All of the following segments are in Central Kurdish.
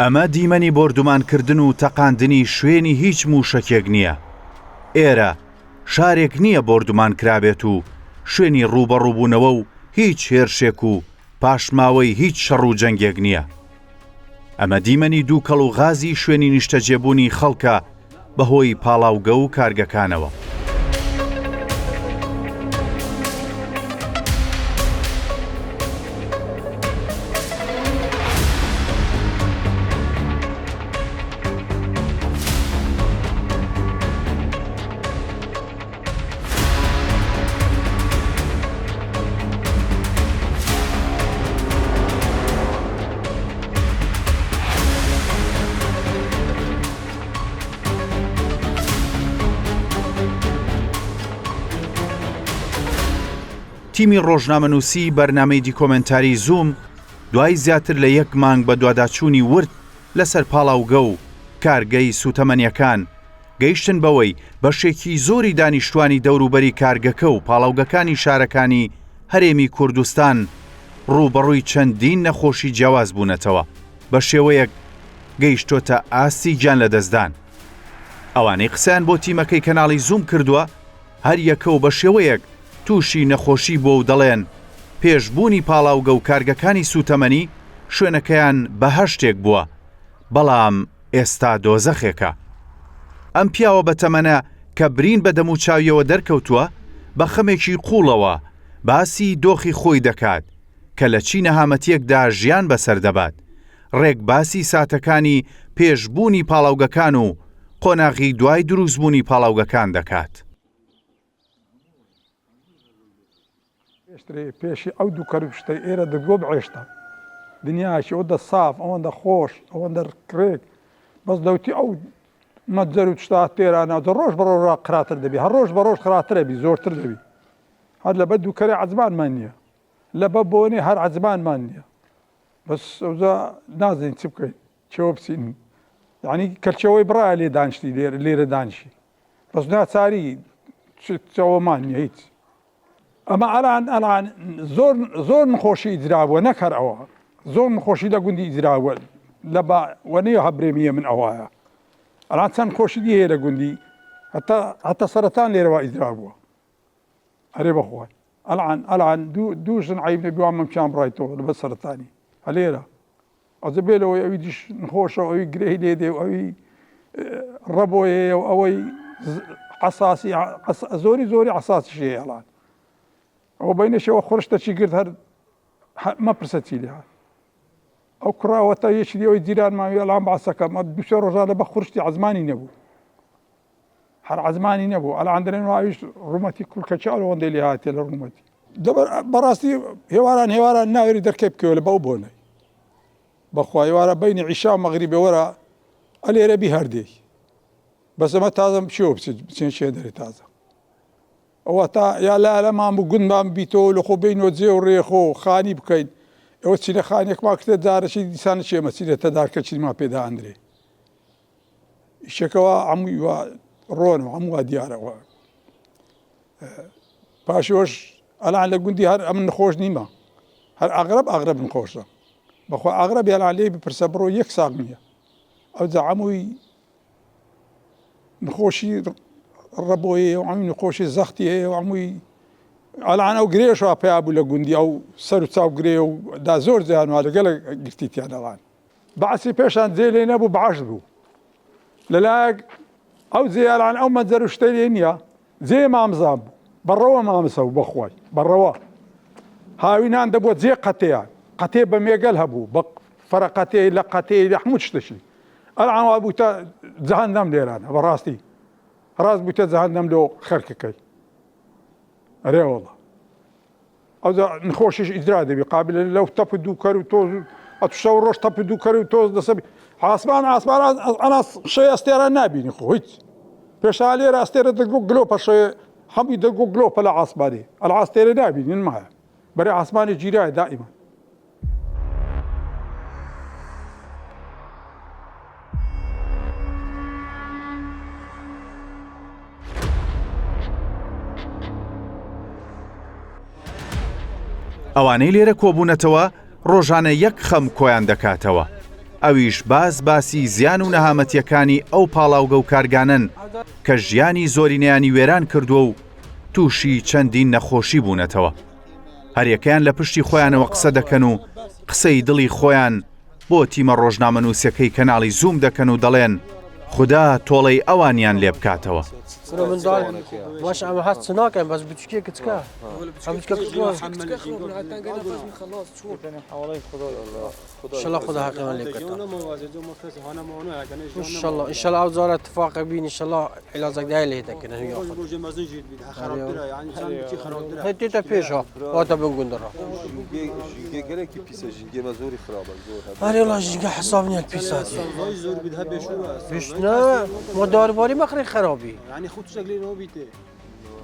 ئەمە دیمەنی بۆردومانکردن و تەقاندنی شوێنی هیچ موشەکێک نییە. ئێرە شارێک نییە بۆردومان کرابێت و شوێنی ڕوبەڕووبوونەوە و هیچ هێرشێک و پاشماوەی هیچ شەڕ و جەنگێک نییە. ئەمە دیمەنی دووکەڵ و غازی شوێنی نیشتەجێبوونی خەڵکە بەهۆی پاڵاوگە و کارگەکانەوە. تیمی ڕۆژنامەنووسی بەرنامەی دیکۆمنتاری زووم دوای زیاتر لە 1 مانگ بە دواداچوونی ورد لەسەر پاڵاوگە و کارگەی سوتەمەنیەکان گەیشتن بەوەی بەشێکی زۆری دانیشتوانی دەوروبەری کارگەکە و پاڵاوگەکانی شارەکانی هەرێمی کوردستان ڕوبەڕووی چەندین نەخۆشی جیاواز بوونەتەوە بە شێوەیەک گەیشتۆتە ئاستی گیان لە دەستدان. ئەوانەی قسەیان بۆ تیمەکەی کەناڵی زووم کردووە هەر یەکە و بە شێوەیەک تووشی نەخۆشی بۆ و دەڵێن پێشبوونی پاڵاوگە و کارگەکانی سوتەمەنی شوێنەکەیان بەهەشتێک بووە، بەڵام ئێستا دۆزەخێکە. ئەم پیاوە بەتەمەنە کە برین بە دەموچاویەوە دەرکەوتووە بە خەمێکی قوڵەوە باسی دۆخی خۆی دەکات کە لە چی نەهامەتیەکدا ژیان بەسەر دەبات، ڕێک باسی ساتەکانی پێشبوونی پاڵاوگەکان و قۆناغی دوای دروستبوونی پاڵاوگەکان دەکات. پێشی ئەو دوو کەروشتەی ئێرە دەگۆ بەعێشتا دنیاشی ئەوەندە ساف ئەوەندە خۆش ئەوەندە کرێک بەس دەوتی ئەو مەجەر و شتا تێرانە ڕۆژ بە ڕۆژ قراتر دەبی هەر ڕۆژ بە ڕۆژ خراترە بی زۆرتر دەبی هەر لەبەر دووکەری عەزمانمان نییە لەبەر بۆنێ هەر عەزمانمان نییە بەس ئەوزە نازانین چ بکەین چێوە بچین یعنی کەلچەوەی بڕایە لێ دانیشتی لێرە دانیشی بەس ناچاری چەوەمان نییە هیچ. ئەمە ئەلان زۆر نخۆشی ئیجرابووە نەکەر ئەوە زۆر نخۆشی لە گوندی ئیجرابووە لە وەنەیە هەبرێمیە من ئەوایە ئەلان چەند خۆشی دی هەیە لە گوندی هەتا سەرەتان لێرەوە ئیجرابووە هەرێ بەخوای ئەلان دوو ژن عیب نەبیوان مەمکیان بڕایتەوە لەبەر سەرەتانی هەلێرە ئەزە بێلەوەی ئەوی دیش نخۆشە ئەوی گرێی لێدێ و ئەوی ڕەبۆیە و ئەوەی عەساسی زۆری عەساسیش هەیە ئەلان ئەو بینشەوە خۆشتەچی گرت هەر مەپرسە چی لێ ئەو کوڕاوەتە یەکی ئەوی جیران ماوی ئەلان باسەکە مە دووسێ ڕۆژانە بە خوشتی عەزمانی نەبوو هەر عەزمانی نەبوو ئەلان دەرێن ئاویش ڕوومەتی کوڵکەچی ئەوەندەی لێ هاتێ لە ڕوومەتی بەڕاستی هێواران ناوێری دەرکەی بکەوە لە بەو بۆنەی بەخوا هێوارە بینی عیشا و مەغریبێ وەرە ئەلێرە بی هەردێک بەس ئەمە تازە چێوە بچێن شێ دەرێ تازە ئەوە تا یا لەمان بوو گوندمان بیتەوە لە خۆ بینەوە جێ و ڕێخۆ خانی بکەین ئەوە چینە خانێکمان کردە جارەشی دیسانە چێمە چینێتە دارکە چینما پێدا ئەندرێ ئیشەکەەوە هەمووی ڕۆنەوە هەموو دیارەوە پاشۆش ئەلان لە گوندی هەر ئەمن نخۆش نیمە هەر ئاغرب نخۆشە بەخوا ئاغرب یاڵان لێ بپرسە بڕۆ 1 ساغ نییە ئەوجا هەمووی نخۆشی ڕەبۆیە و هەمووی نخۆشی زەختی هەیە و هەمووی ئەلان ئەو گرێشەوە پیا بوو لە گوندی ئەو سەر و چاو گرێ و دا زۆر جیانوا لەگەڵە گرتیتیان ئەڵان بەعسی پێشان جێ لێ نەبوو بەعەشت بوو لەلایەک ئەو جێیاڵان ئەو مەجەر و شتەی لێ نییە جێ مامزان بوو بەڕەوە مامسە و بەخوای بەڕەوە هاوینان دەبووە جێ قەتەیان قەتێ بە مێگەل هەبوو بە فەرەقەتێ لە قەتێ لە هەموو شتەشی ئەلان وا بووتە جەهەنەم لێرانە بەڕاستی ڕاست بووتە جەهەنەم لۆ خەرکەکەی ئەرێ وەڵڵا ئەوجا نخۆشیش ئیجرا دەبی قابل لەو تەپ دووکەر و تۆز ئەتوشە و ڕۆژ تەپ دووکەر و تۆز دەسەبی ئاسمان ئەنا شەی ئەستێران نابینی خۆ هیچ پێشا لێرە ئەستێرە دەگۆ گلۆپە شەیە هەمووی دەگۆ گلۆپە لە ئاسمانی ئەل ئاستێرە نابینین مایە بەرێ ئاسمانی جیرایە دائیما ئەوانەی لێرە کۆبوونەتەوە ڕۆژانە 1 خەم کۆیان دەکاتەوە ئەویش باسی زیان و نەهامەتیەکانی ئەو پاڵاوگە و کارگانن کە ژیانی زۆرینەیانی وێران کردووە و تووشی چەندین نەخۆشی بوونەتەوە. هەریەکەیان لە پشتی خۆیانەوە قسە دەکەن و قسەی دڵی خۆیان بۆ تیمە ڕۆژنامەنووسەکەی کەناڵی زووم دەکەن و دەڵێن خوددا تۆڵەی ئەوانیان لێ بکاتەوە. باش عم حس سناكم بس بتشكي كتكا عم تشكي ان شاء الله خذها حقيقة لك ان شاء الله ان شاء الله اوزار اتفاق بين ان شاء الله علاجك ده اللي هيك كنا هي هدي تبيشها وقت بنقدرها گەلێکی پیسە ژینگە بە زۆری خراپە زۆر هاري والله ژینگە حسابني البيسات بيشنا ما دارباري مخري خرابي يعني خود شكلي نوبيته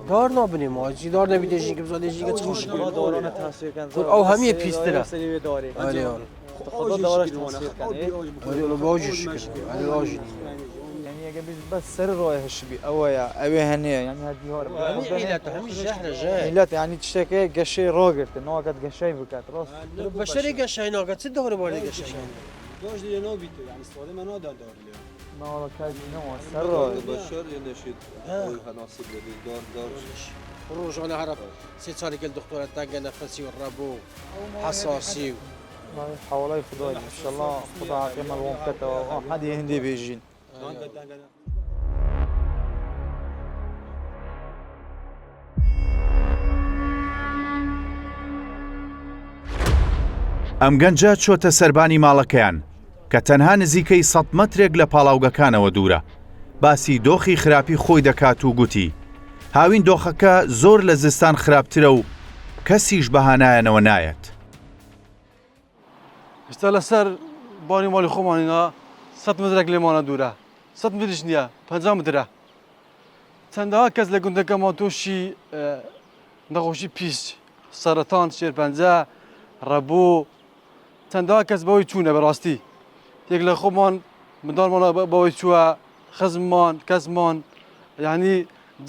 دار نابني ما جي دار نبيده ژینگە بزاده ژینگە تخش دوران تاثیر کن او همه پیستره سری داری هاري والله خود دارش تاثیر هاري والله باجيش كده هاري واجي يعني اگه بس سر راهش بي اويا اوي هنيه يعني هدي هور عيلته همش شهر جاي ملت يعني تشتكي قشي روغرت نوقت قشي بكات راس بشري قشاي ناقت ست دور بالي قشاي دوش دي نوبيته يعني استفاده ما نادر دار ما والله كاج نو سر بەشەر نەشید هەناسب لەبێت دار روج انا عرف 6 سال قال دكتوره تاقى نفسي والربو حساسي حوالي خداي ان شاء الله خدا عقيمه الومكته حد يهندي بيجين ئەم گەنجە چۆتە سەربانی ماڵەکەیان کە تەنها نزیکەی 100 مەترێک لە پاڵاوگەکانەوە دوورە. باسی دۆخی خراپی خۆی دەکات و گوتی هاوین دۆخەکە زۆر لە زستان خراپترە و کەسیش بەهانایەنەوە نایەت. ئێستا لەسەر بانی ماڵی خۆمانینا 100 مترێک لێمانە دوورە 100 متریش نییە 50 مترە چەندەها کەس لە گوندەکەمان تۆشی نەخۆشی پیس سەرەتان شێرپەنجە ڕەبوو چەندەها کەس بەوەی چوونە بەڕاستی یەک لە خۆمان منداڵمانە بەوەی چووە خەزممان کەسمان یعنی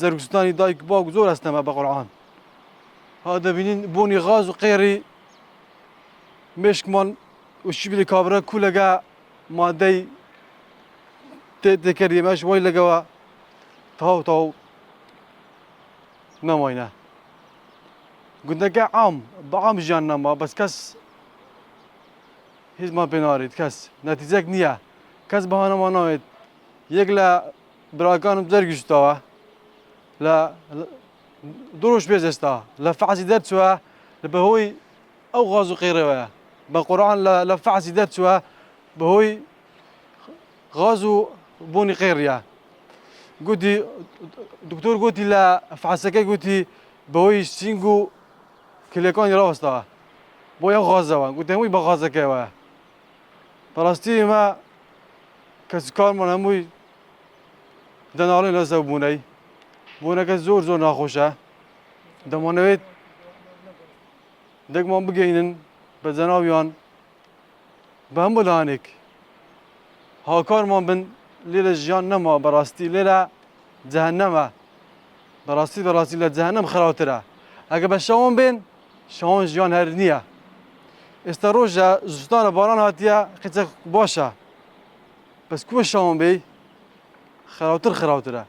جەرگستانی دایک باوک زۆر هەستەمە بە قورعان ها دەبینین بۆنی غاز و قێری مێشکمان وشی بلی کابرا کولەگە مادەی تێکەریمەش وای لەگەوە تاو نەماینە گوندەکە عام بەعام ژیان نەما بەس کەس هیچمان پێ ناڕێت کەس نەتیجەک نییە کەس بەهانەمان ناوێت یەک لە براکانم جەرگشتەوە لە دڕۆژ پێش ئێستا لە فەعسی دەرچووە لە بەهۆی ئەو غاز و قێرەوەیە بە قورعان لە فەعسی دەرچووە بەهۆی غاز و بۆنی قێڕیە گوتی دکتۆر گوتی لە فەعسەکەی گوتی بەهۆی سینگ و کلێکانی ڕاوەستەوە بۆ ئەو غازەوە گوتی هەمووی بە غازەکەیەوە بەڕاستی ئێمە کەسکارمان هەمووی دەناڵێن لەسەر بوونەی بوونەکە زۆر ناخۆشە دەمانەوێت دەکمان بگەینن بە جەناویان بە هەموو لایەنێک هاوکارمان بن لێرە ژیان نەما بەڕاستی لێرە جەهەنەمە بەڕاستی لە جەهەنەم خراوەترە ئەگە بە شەوان بێن شەوان ژیان هەر نییە ئێستا ڕۆژە زستانە باران هاتیە قیچە باشە بەس کومە شەوان بێ خراوترە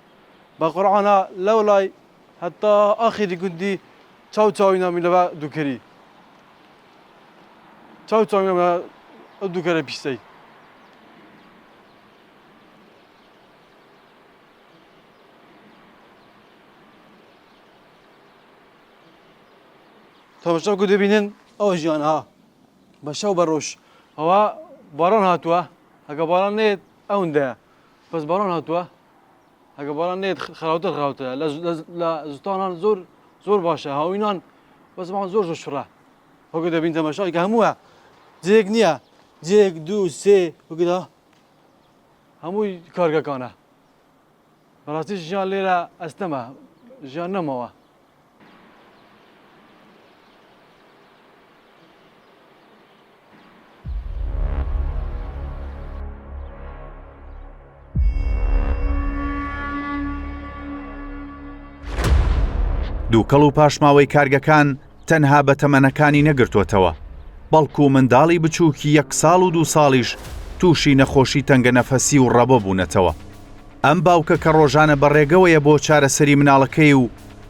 بە قورعانە لەو لای هەتا ئاخری گوندی چاوی نامی لەبە دووکەری چاوی نامی ئەو دووکەرە پیسەی تەماشا کو دەبینن ئەوە ژیانها بە شەو بە ڕۆژ ئەوە باران هاتووە ئەگە باران نێت ئەوەندەیە بەس باران هاتووە ئەگە باران نێت خراوترە لە زستانان زۆر باشە هاوینان بەسمان زۆر شڕە وەکو دەبین تەماشای کە هەمووە جێک نییە جێک دوو سێ وەکدا هەمووی کارگەکانە بەڕاستی ژیان لێرە ئەستەمە ژیان نەماوە دووکەڵ و پاشماوەی کارگەکان تەنها بە تەمەنەکانی نەگرتوۆتەوە بەڵکو منداڵی بچووکی 1 ساڵ و 2 ساڵیش تووشی نەخۆشی تەنگە نەفەسی و ڕەبە بوونەتەوە. ئەم باوکە کە ڕۆژانە بەڕێگەوەیە بۆ چارەسەری مناڵەکەی و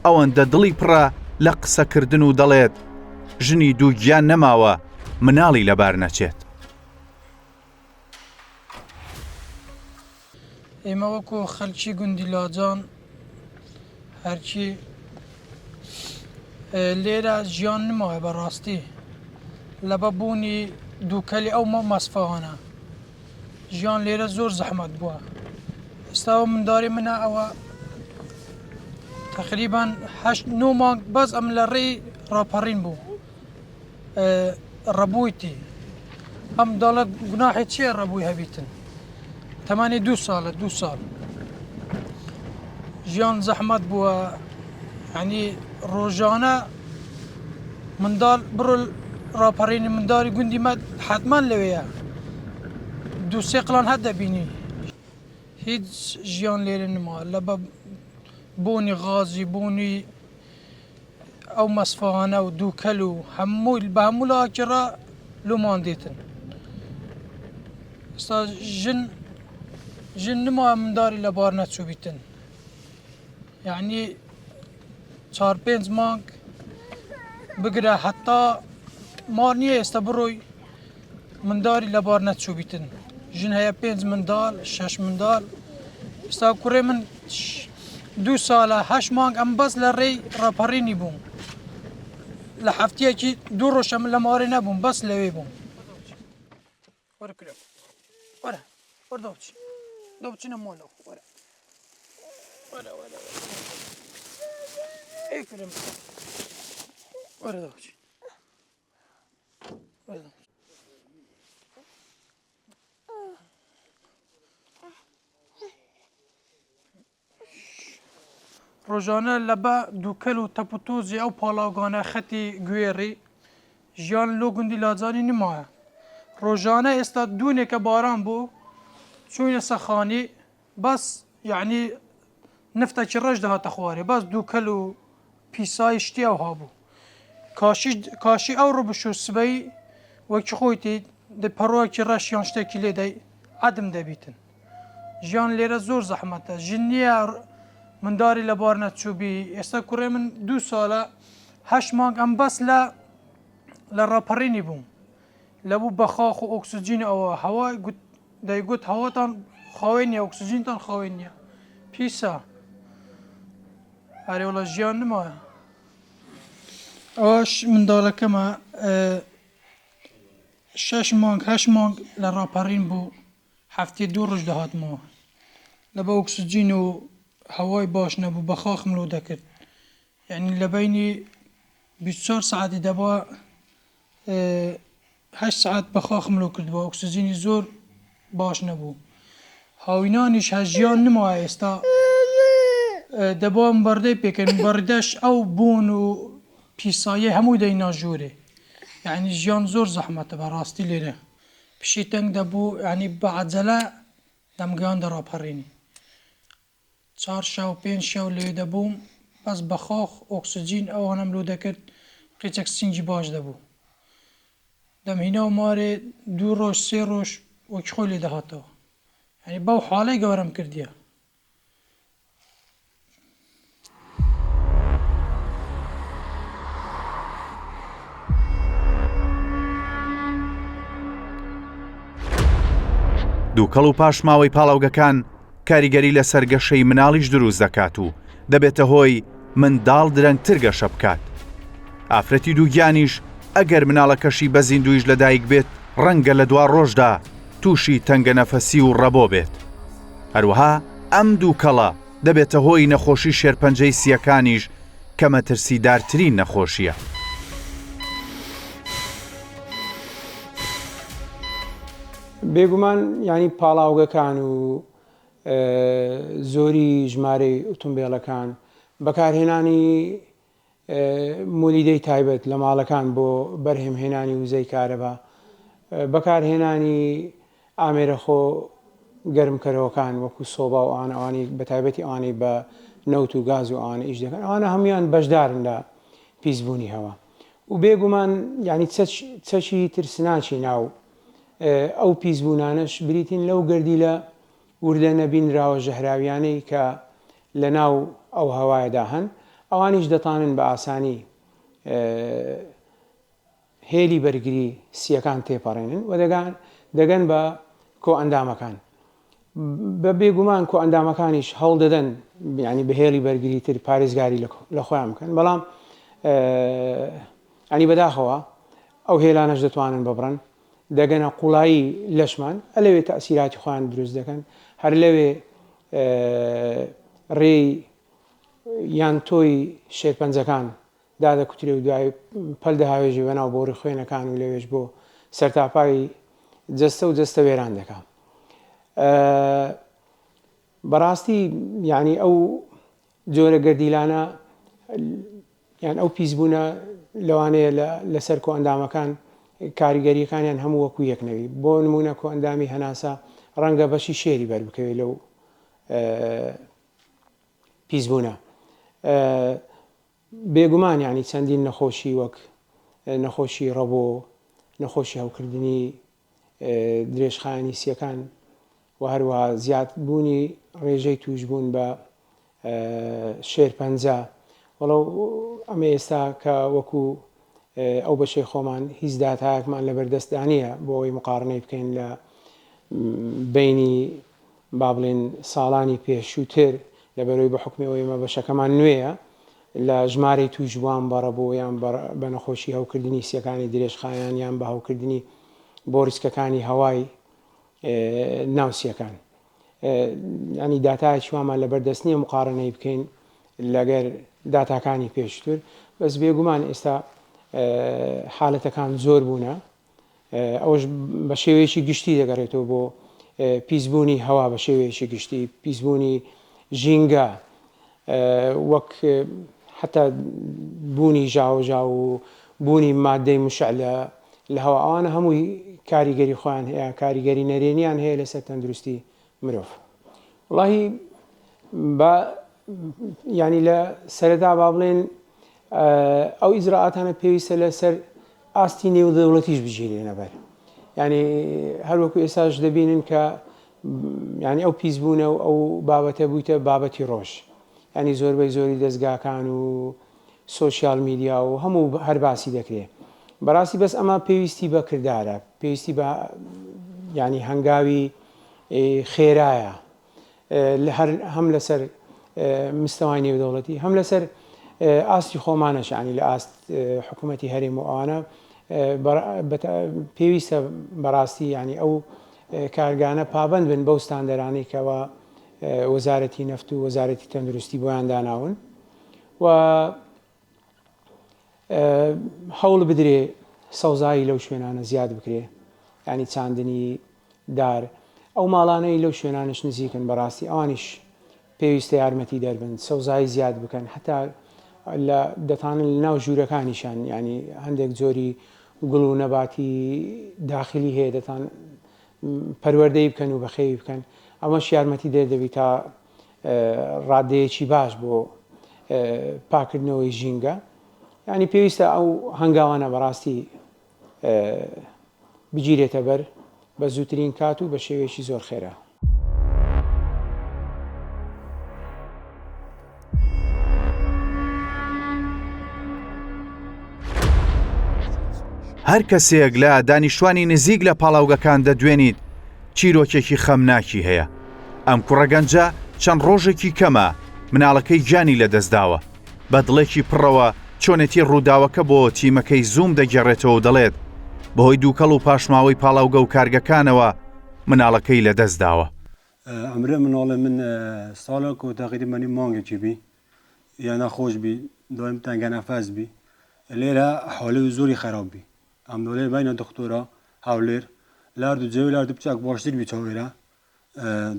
ئەوەندە دڵی پڕە لە قسەکردن و دەڵێت ژنی دوو گیان نەماوە مناڵی لەبار نەچێت. ئێمە وەکو خەڵکی گوندی لاجان هەرچی لێرە ژیان نماوە بەڕاستی لەبە بوونی دووکەلی ئەو مەسفەوانە ژیان لێرە زۆر زەحمەت بووە. ئێستاوە منداڵی منە ئەوە تقریبان 9 مانگ بەس ئەم لە ڕێی ڕاپەڕین بوو ڕەبوویتی ئەم داڵە گوناحی چییە ڕەبووی هەبیتن تەمانی 2 ساڵە 2 ساڵ ژیان زەحمەت بووە ینی ڕۆژانە منداڵ بڕۆ ڕاپەڕینی منداڵی گوندی مە حتمان لەوەیە 2-3 قڵان هەر دەبینی هیچ ژیان لێرە نما لە بە بوونی غازی بوونی ئەو مەسفەوانە و دووکەل و هەمووی بە هەموو لاکرا لۆمان دێتن. ئێستا ژن نما منداری لەبار نەچوو بیتن یعنی 4-5 مانگ بگرە حتا مار نییە ئێستا بڕۆی منداری لەبار نەچوو بیتن ژن هەیە 5 منداڵ 6 منداڵ ئێستا کوڕێ من 2 ساڵە 8 مانگ ئەم بەس لە ڕێی ڕاپەڕینی بووم لە هەفتەیەکی 2 ڕۆژ ئەم لە مارێ نەبووم بەس لەوێ بووم. وەرە کرێ وەرە وەرە دەوچی دەوچینە مۆڵەوە وەرە وەرە وەرە ئەی کرێم وەرە دەوچی وەرە دەوچی ڕۆژانە لەبە دووکەل و تەپوتۆزی ئەو پاڵاوگانە خەتی گوێڕی ژیان لۆ گوندی لاجانی نمایە. ڕۆژانە ئێستا دوونێکە باران بوو چوونە سەخانی بەس یعنی نفتێکی ڕەش دەهاتە خوارێ بەس دووکەل و پیسای شتی ئەو هابوو کاشی ئەو ڕۆ بشو سبەی وەکی خۆیتی پەڕۆیەکی ڕەش یان شتێکی لێدەی عەدم دەبیتن. ژیان لێرە زۆر زەحمەتە ژن نییە منداری لەبار نەچووبی. ئێستا کوڕێ من 2 ساڵە 8 مانگ ئەم بەس لە ڕاپەڕینی بووم لەبوو بە خاخ و ئۆکسسیجین ئەوە هەوای دەیگوت هەواتان خاوێن نیە ئۆکسسیجینتان خاوێن نییە پیسە هەرێوڵە ژیان نمایە. ئەوەش منداڵەکەمە 6 مانگ 8 مانگ لە ڕاپەڕین بوو هەفتێ 2 ڕۆژ دەهاتمەوە لەبە ئۆکسسیجین و هەوای باش نەبوو بە خاخم لۆ دەکرد یعنی لە بینی 24 سعاتی دەبا 8 سعات بە خاخم لۆ کردبووە ئۆکسسیجینی زۆر باش نەبوو. هاوینانیش هەژیان نمایە ئێستا دەبا بەردەی پێکەن بەڕدەش ئەو بوون و پیسایە هەمووی دەینا ژوورێ یعنی ژیان زۆر زەحمەتە بەڕاستی لێرە پشی تەنگ دەبوو ینی بە عەجەلە دەمگەیان دەڕاپەڕینی 4 شەو 5 شەو لێ دەبووم بەس بە خاخ ئۆکسسیجین ئەوانم لۆ دەکرد قیچێک سینجی باش دەبوو دەمهینە و مارێ 2 ڕۆژ 3 ڕۆژ وەکی خۆی لێ دەهاتەوە ینی بەو حاڵەی گەورەم کردیە. دووکەڵ و پاش ماوەی پاڵاوگەکان کاریگەری لە سەرگەشەی مناڵیش دروست دەکات و دەبێتە هۆی منداڵ درەنگتر گەشە بکات. ئافرەتی دووگیانیش ئەگەر مناڵەکەشی بە زیندویش لەدایک بێت ڕەنگە لە 2 ڕۆژدا تووشی تەنگە نەفەسی و ڕەبۆ بێت. هەروەها ئەم دووکەڵە دەبێتە هۆی نەخۆشی شێرپەنجەی سیەکانیش کە مەترسیدارترین نەخۆشیە. بێگومان ینی پاڵاوگەکان و زۆری ژمارەی ئۆتۆمبیلەکان بەکارهێنانی مۆلیدەی تایبەت لە ماڵەکان بۆ بەرهەمهێنانی وزەی کارەبا بەکارهێنانی ئامێرەخۆ گەرمکەرەوەکان وەکو سۆبا و ئەوانی بە تایبەتی ئەوانەی بە نەوت و گاز و ئەوانە ئیش دەکەن ئەوانە هەمویان بەشدارن لە پیسبوونی هەوا و بێگومان ینی چەکی ترسناکی ناو ئەو پیسبوونانش بریتین لەو گردی لە وردە نەبینراوە ژەهراویانەی کە لە ناو ئەو هەوایەدا هەن ئەوانیش دەتانن بە ئاسانی هێلی بەرگری سیەکان تێپەڕێنن و دەگەن بە کۆ ئەندامەکان بە بێگومان کۆ ئەندامەکانیش هەوڵ دەدەن ینی بە هێلی بەرگری تر پارێزگاری لە خۆیان بکەن بەڵام ئەنی بەداخەوە ئەو هێلانەش دەتوانن ببڕن دەگەنە قوڵایی لەشمان ئەلەوێ تەسیراتی خۆیان دروست دەکەن هەر لەوێ ڕێی یان تۆی شێرپەنجەکان دادەکوترێ و دوای پەل دەهاوێژی بەناو بۆ ڕێخوێنەکان و لەوێش بۆ سەرتاپای جەستە و جەستە وێران دەکات. بەڕاستی ینی ئەو جۆرە گەردیلانە یان ئەو پیسبوونە لەوانەیە لەسەر کۆ ئەندامەکان کاریگەریەکانیان هەموو وەکو یەکنەوی بۆ نمونە کۆ ئەندامی هەناسە ڕەنگە بەشی شێری بەربکەوێت لەو پیسبوونە بێگومان ینی چەندین نەخۆشی وەک نەخۆشی ڕەبۆ نەخۆشی هەوکردنی درێژخایەنی سیەکان و هەروەها زیادبوونی ڕێژەی توشبوون بە شێرپەنجە وەڵەو ئەمە ئێستا کە وەکو ئەو بەشەی خۆمان هیچ داتایەکمان لە بەردەستدانیە بۆ ئەوەی مقارنەی بکەین لە بینی با بڵێن ساڵانی پێشووتر لەبەرەوەی بە حکمەوەی ئێمە بەشەکەمان نوێیە لە ژمارەی توشبووان بەڕەبۆ یان بە نەخۆشی هەوکردنی سیەکانی درێژخایەن یان بە هەوکردنی بۆ ریسکەکانی هەوای ناوسیەکان ینی داتایەکی وامان لە بەردەست نییە مقارنەی بکەین لەگەر داتاکانی پێشتر بەس بێگومان ئێستا حالەتەکان زۆر بوونە ئەوش بە شێوەیەکی گشتی دەگەڕێتەوە بۆ پیسبوونی هەوا بە شێوەیەکی گشتی پیسبوونی ژینگە وەک حتا بوونی ژاوژا و بوونی مادەی مشع لە هەوا ئەوانە هەمووی کاریگەری خۆیان هەیە کاریگەری نەرێنیان هەیە لەسەر تەندروستی مرۆڤ وڵاهی ینی لە سەرەتا با بڵێن ئەو ئیجراعاتانە پێویستە لەسەر ئاستی نێودەوڵەتیش بژێرێنە بەر ینی هەروەکو ئێستاش دەبینن کە ینی ئەو پیسبوونە و ئەو بابەتە بوویتە بابەتی ڕۆژ ینی زۆربەی زۆری دەستگاکان و سۆسیال میدیا و هەموو هەر باسی دەکرێت بەڕاستی بەس ئەمە پێویستی بە کردارە پێویستی بە ینی هەنگاوی خێرایە هەم لەسەر مستەوای نێودەوڵەتی هەم لەسەر ئاستی خۆمانەش ینی لە ئاست حکوومەتی هەرێم و ئەوانە پێویستە بەڕاستی ینی ئەو کارگانە پابند بن بەو ستاندەرانەی کەەوە وەزارەتی نەفت و وەزارەتی تەندروستی بۆیان داناون و هەوڵ بدرێ سەوزایی لەو شوێنانە زیاد بکرێ ینی چاندنی دار ئەو ماڵانەی لەو شوێنانش نزیکن بەڕاستی ئەوانیش پێویستە یارمەتی دەربن سەوزایی زیاد بکەن حتا لە دەتانن لە ناو ژوورەکانیشان ینی هەندێک جۆری گوڵ و نەباتی داخلی هەیە دەتان پەروەردەی بکەن و بەخێوی بکەن ئەمەش یارمەتی دەردەبی تا ڕادەیەکی باش بۆ پاکردنەوەی ژینگە ینی پێویستە ئەو هەنگاوانە بەڕاستی بگیرێتە بەر بە زووترین کات و بە شێوەیەکی زۆر خێرا. هەر کەسێک لە دانیشتوانی نزیک لە پاڵاوگەکان دەدوێنیت چیرۆکێکی خەمناکی هەیە. ئەم کوڕەگەنجە چەند ڕۆژێکی کەمە مناڵەکەی گیانی لەدەستداوە بە دڵێکی پڕەوە چۆنێتی ڕووداوەکە بۆ تیمەکەی زووم دەگەڕێتەوە و دەڵێت بەهۆی دووکەڵ و پاشماوەی پاڵاوگە و کارگەکانەوە مناڵەکەی لەدەستداوە. ئەمرە مناڵە من ساڵێک و تەقریبەن مانگێکی بی یان نەخۆش بی دایم تەنگە نەفەس بی لێرە حاڵەی زۆری خراپ بی ئەم دۆلێر بینە دکتۆرە هەولێر لاردو جێوی لاردو بچاک باشتر بی چاوێرە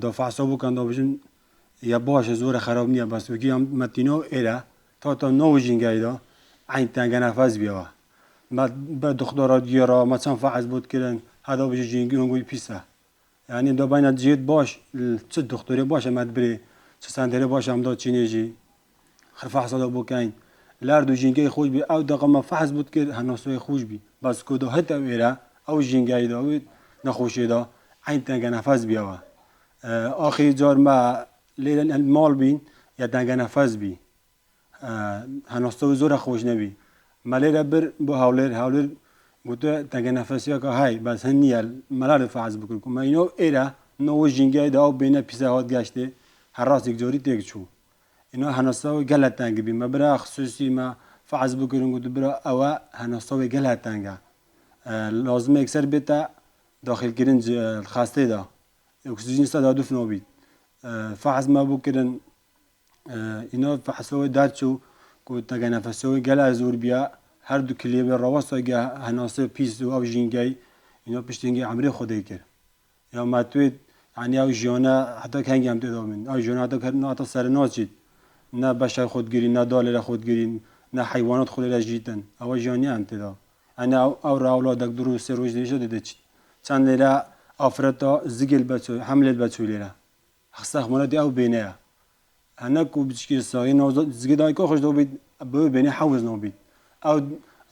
دافعسا بکەن دابژن یا باشە زۆرە خراپ نییە بەسوەکی ئەم مەتینۆ ئێرە تا نۆ ژینگایدا عین تەنگە نەفەس بیەوە بە دکتۆرە دیێڕە مەچەند فەحز بۆت کردن هەدا بژی ژینگی هەنگوی پیسە یعنی دا بینە جێت باش چ دکتۆری باشە مەد برێ چ سەندێرە باشە ئەمدا چینێژی خرفەحسەدا بۆکەین لاردو ژینگەی خۆش بی ئەو دەقەمە فەحز بوت کرد هەناسۆی خۆش بی بەس کۆدا هەتا وێرە ئەو ژینگایدا نخوشی دا عین تنگ نفس بیاوه آخری جار ما لیل مال بین یا تنگ نفس بی هنوستو زور خوش نبی ملیره بر با هولر گوته تنگ نفسی که های بس هنیل ملال فعز بکن ما اینو ایره نو جنگای دا بین پیسه هات گشته هر راست یک جوری تیک چو اینو هنوستو گلت تنگ بی ما برای خصوصی ما فعز بکن گوته برای اوا هنوستو گلت تنگه لازم اکثر بیتا داخل کردن خاسته دا اکسیژن صدا دفن نبید فحص ما بکردن اینا فحصوی داد شو که تنگنفسوی گل زور بیا هر دو کلیه به رواسای گه هناسه پیس و او جنگی اینا پشتینگی عمری خودی کرد یا ماتوید یعنی او جانا حتی کنگی هم تدامین او جانا حتی سر ناچید نه بشر خودگیری نه داله خودگیری نه حیوانات خود را جیتن او جانی هم تدا یعنی او راولا دک درو سه روز دیشه دیده چید چند لیره آفرتا زگل بچوی حملت بچوی لیره خسته خمانتی او بینه هناك بتشكي صاين نوزد زجدا يكو خش دو بيت بيني حوز نو بيت او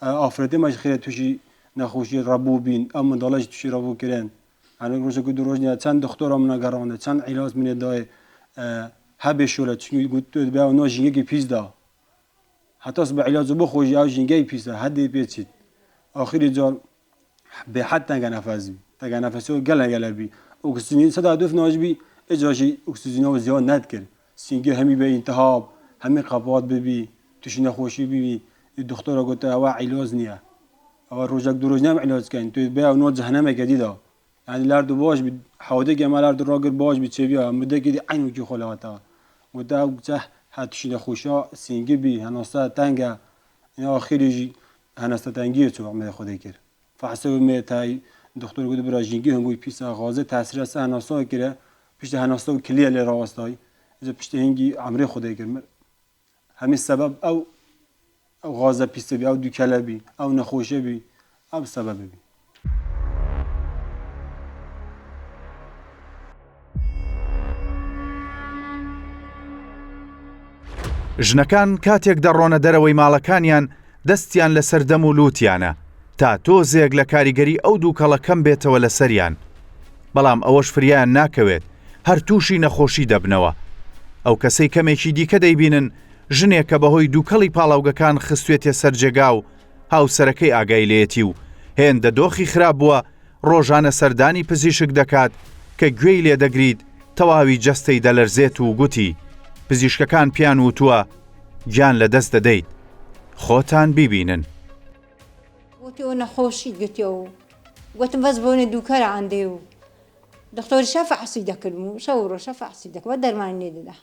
افرادي ماش خير توشي نخوشي ربو بين او مدالج توشي ربو كرين انا روز كو دروجني چند دكتور امنا گرانه چند علاج من دای هبه شوله چون گوت به نو جيگي پیز دا حتی اس به علاج بو خوجي او جيگي پیز هدي بيچيت اخر جار به حد تنگنفس تنگنفسو گل بي اكسجين صدا دف ناجبي اجاشي اكسجين او زياد ند كر سینگی همی به انتحاب همی قباد ببی توش نخوشی ببی دکتر گفته اوا علاج نیه اوا روزک دو روز نم علاج کن تو بیا اونو جهنم جدیده یعنی لرد باش بی حوادث که ما لرد راگر باش بی چه بیا مده که دی عینو کی خلاتا گفته جه هاتش نخوشا سینگی بی هناسه تنگه این آخری هناسه تنگی تو عمل خودی کرد فحسب می تای دکتر گفته برای جنگی هنگوی پیس غازه تاثیر است هناسه کرده پیش هناسه کلیه لی راستای إذا بشتهنجي عمري خدای کرد همین سبب او غازه پیسته بی او دوکله بی او نخوشه بی او سبب بی ژنەکان کاتێک دەڕۆنە دەرەوەی ماڵەکانیان دەستیان لە سەردەم و لووتیانە تا تۆزێک لە کاریگەری ئەو دووکەڵەکەم بێتەوە لە سەریان بەڵام ئەوەش فریان ناکەوێت هەر تووشی نەخۆشی دەبنەوە ئەو کەسەی کەمێکی دیکە دەیبینن ژنێک کە بەهۆی دووکەڵی پاڵاوگەکان خستوێتێ سەرجێگا و هاوسەرەکەی ئاگای لێتی و هێندە دۆخی خراپ بووە ڕۆژانە سەردانی پزیشک دەکات کە گوێی لێ دەگریت تەواوی جەستەی دەلەرزێت و گوتی پزیشکەکان پیان وتووە گیان لە دەست دەدەیت خۆتان بیبینن گوتی ئەو نەخۆشیت گوتیەوە گوتم بەس بۆنێ دووکەرە عەندێ و دکتۆریشە فەحسی دەکردم و شەو ڕۆژە فەحسی دەکرد بە دەرمان لێ دەدا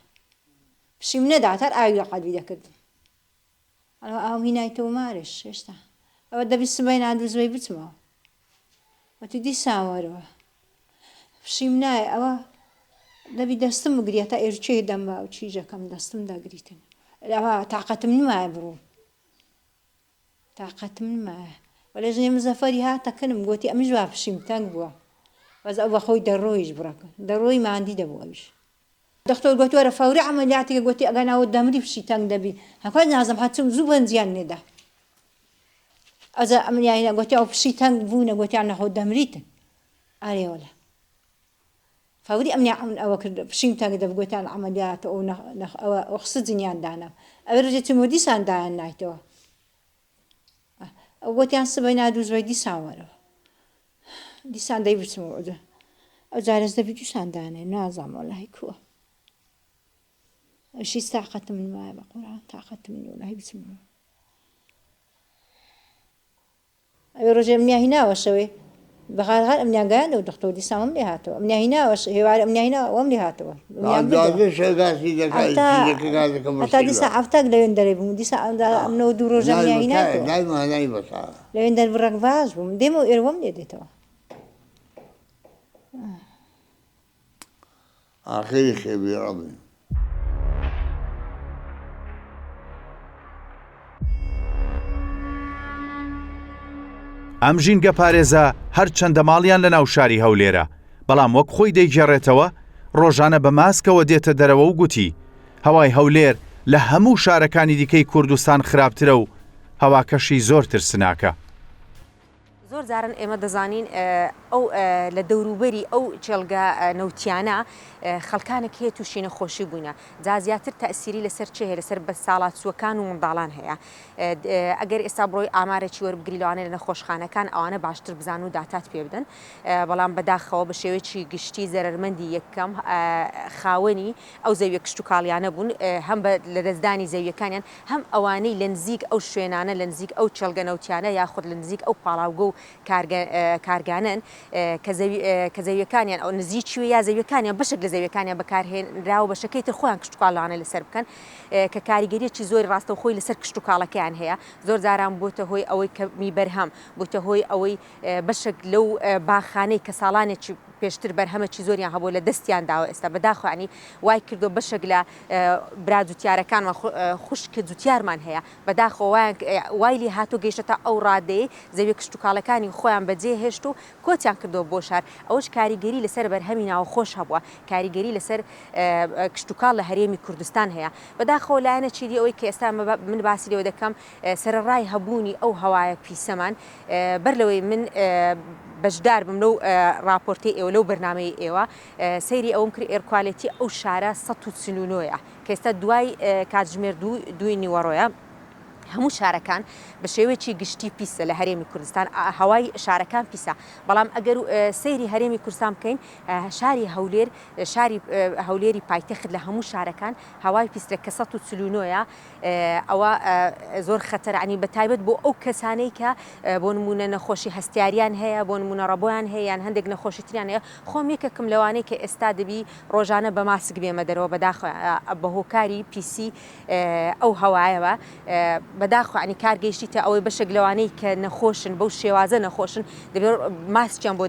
پشیم نەدات هەر ئاوی لە قەدوی دەکردم ئەو هینایتەوە مارش هێشتا ئەوە دەبی سبەی نادوو زوەی بچمەوە وەتی دیسان وەرەوە پشیم نایە ئەوە دەبی دەستم بگریە تا ئێرچێ دەمبا و چیژەکەم دەستم دەگریتن ئەوە تااقەتم نمایە بڕۆ تااقەتم نمایە وەلێ ژنێ مزەفەری هاتەکەنم گوتی ئەمیش وا پشیم تەنگ بووە بەس ئەو بەخۆی دەڕۆیش بڕەکە دەڕۆی ماندی دەبوو ئەویش دکتۆر گوتی وەرە فەوری عەمەلیاتێکە گوتی ئەگەر ناوت دەمری پشی تەنگ دەبی هەکوات نازم هەچم زوو بەنجیان لێدا ئەجا ئەمەلیایە گوتی ئەو پشی تەنگ بوونە گوتیان نەخۆ دەمریتن ئارێ وەلا فەوری ئەوە کرد پشیم تەنگ دەبوو گوتیان عەمەلیاتە ئەوە ئۆخسجینیان دانا ئەوێ ڕۆژێ چمۆ دیسان دایان نایتەوە ئەو گوتیان سبەی نادوو زوەی دیسان وەرەوە دیسان دەی بچمەوە ئەو جارێز دەبی دووسان دانێ نازام وەڵاهی کووە ئەوشی تااقەتم نمایە بە قورئان تااقەتم نییە وەڵاهی بچمەوە ئەوێ ڕۆژێ ئەمنیا هیناوە شەوێ بەغارغار ئەمنیان گەیاندەوە دکتۆر دیسان وەم لێ هاتەوە ئەمنیا هیناوەش هێوارە ئەمنیا هیناوە وەم لێ هاتەوە هەتا دیسان هەفتەک لەوێن دەرێ بووم دیسان ئەمنەوە دوو ڕۆژە ئەمنیا هیناتەوە لەوێن دەربڕەک باش بووم دێمەوە ئێرە وەم لێ دێتەوە آخری خێبی ڕەبی ئەم ژینگە پارێزە هەر چەندە ماڵیان لە ناو شاری هەولێرە بەڵام وەک خۆی دەیگێڕێتەوە ڕۆژانە بە ماسکەوە دێتە دەرەوە و گوتی هەوای هەولێر لە هەموو شارەکانی دیکەی کوردستان خراپترە و هەواکەشی زۆر ترسناکە زۆر جارن ئێمە دەزانین ئەو لە دەوروبەری ئەو جێڵگە نەوتیانە خەڵکانێک هەیە تووشی نەخۆشی بووینە جا زیاتر تەئسیری لەسەر چێ هەیە لەسەر بە ساڵاتچووەکان و منداڵان هەیە ئەگەر ئێستا بڕۆی ئامارێکی وەربگری لەوانەیە لە نەخۆشخانەکان ئەوانە باشتر بزان و داتات پێ بدەن بەڵام بەداخەوە بە شێوەیەکی گشتی زەرمەندی یەکەم خاوەنی ئەو زەویە کشت و کاڵیانە بوون هەم لە دەستدانی زەویەکانیان هەم ئەوانەی لە نزیک ئەو شوێنانە لە نزیک ئەو چێڵگە نەوتیانە یاخود لە نزیک ئەو پاڵاوگە و کارگانن کە زەویەکانیان ئەو نزیکی یا زەویەکانیان بەشێک لە زەویەکانیان بەکارهێنراوە بەشەکەی تر خۆیان کشت و کاڵانە لەسەر بکەن کە کاریگەریەکی زۆری ڕاستەوخۆی لەسەر کشت و کاڵەکەیان هەیە زۆر جاران بۆتە هۆی ئەوەی کە میبەرهەم بۆتە هۆی ئەوەی بەشێک لەو باخانەی کە ساڵانێکی پێشتر بەرهەمەکی زۆریان هەبوو لە دەستیان داوە ئێستا بەداخوانی وای کردو بەشێک لە برادوتیارەکانمان خوشکە جوتیارمان هەیە بەداخەوە وای لێ هاتو گەیشتە ئەو ڕادەیە زەوی کشت و کاڵەکانی خۆیان بەجێ هێشت و کۆچیان کردەوە بۆ شار ئەوەش کاریگەری لەسەر بەرهەمی ناوخۆش هەبووە کاریگەری لەسەر کشت و کاڵ لە هەرێمی کوردستان هەیە بەداخەوە لایەنە چیدی ئەوەی کە ئێستا من باسی لەوە دەکەم سەرڕای هەبوونی ئەو هەوایە پیسەمان بەر لەوەی من بەشدار بم لەو راپۆرتی ئێوە لەو بەرنامەی ئێوە سەیری ئەوم کرد ئێرکوالێتی ئەو شارە 139ە کە ئێستا دوای کاتژمێر دوی نیوەڕۆیە هەموو شارەکان بە شێوەیەکی گشتی پیسە لە هەرێمی کوردستان هەوای شارەکان پیسە بەڵام ئەگەر سەیری هەرێمی کوردستان بکەین شاری هەولێر شاری هەولێری پایتەخت لە هەموو شارەکان هەوای پیسرە کە 139ە ئەوە زۆر خەتەرانی بەتایبەت بۆ ئەو کەسانەی کە بۆ نمونە نەخۆشی هەستیاریان هەیە بۆ نمونە ڕەبۆیان هەیە یان هەندێک نەخۆشی تریان هەیە خۆم یەکێکم لەوانەیە کە ئێستا دەبی ڕۆژانە بە ماسک بێمە دەرەوە بەداخە بە هۆکاری پیسی ئەو هەوایەوە بەداخوانی کارگەیشتیتە ئەوەی بەشێک لەوانەی کە نەخۆشن بەو شێوازە نەخۆشن دەبێت ماسکیان بۆ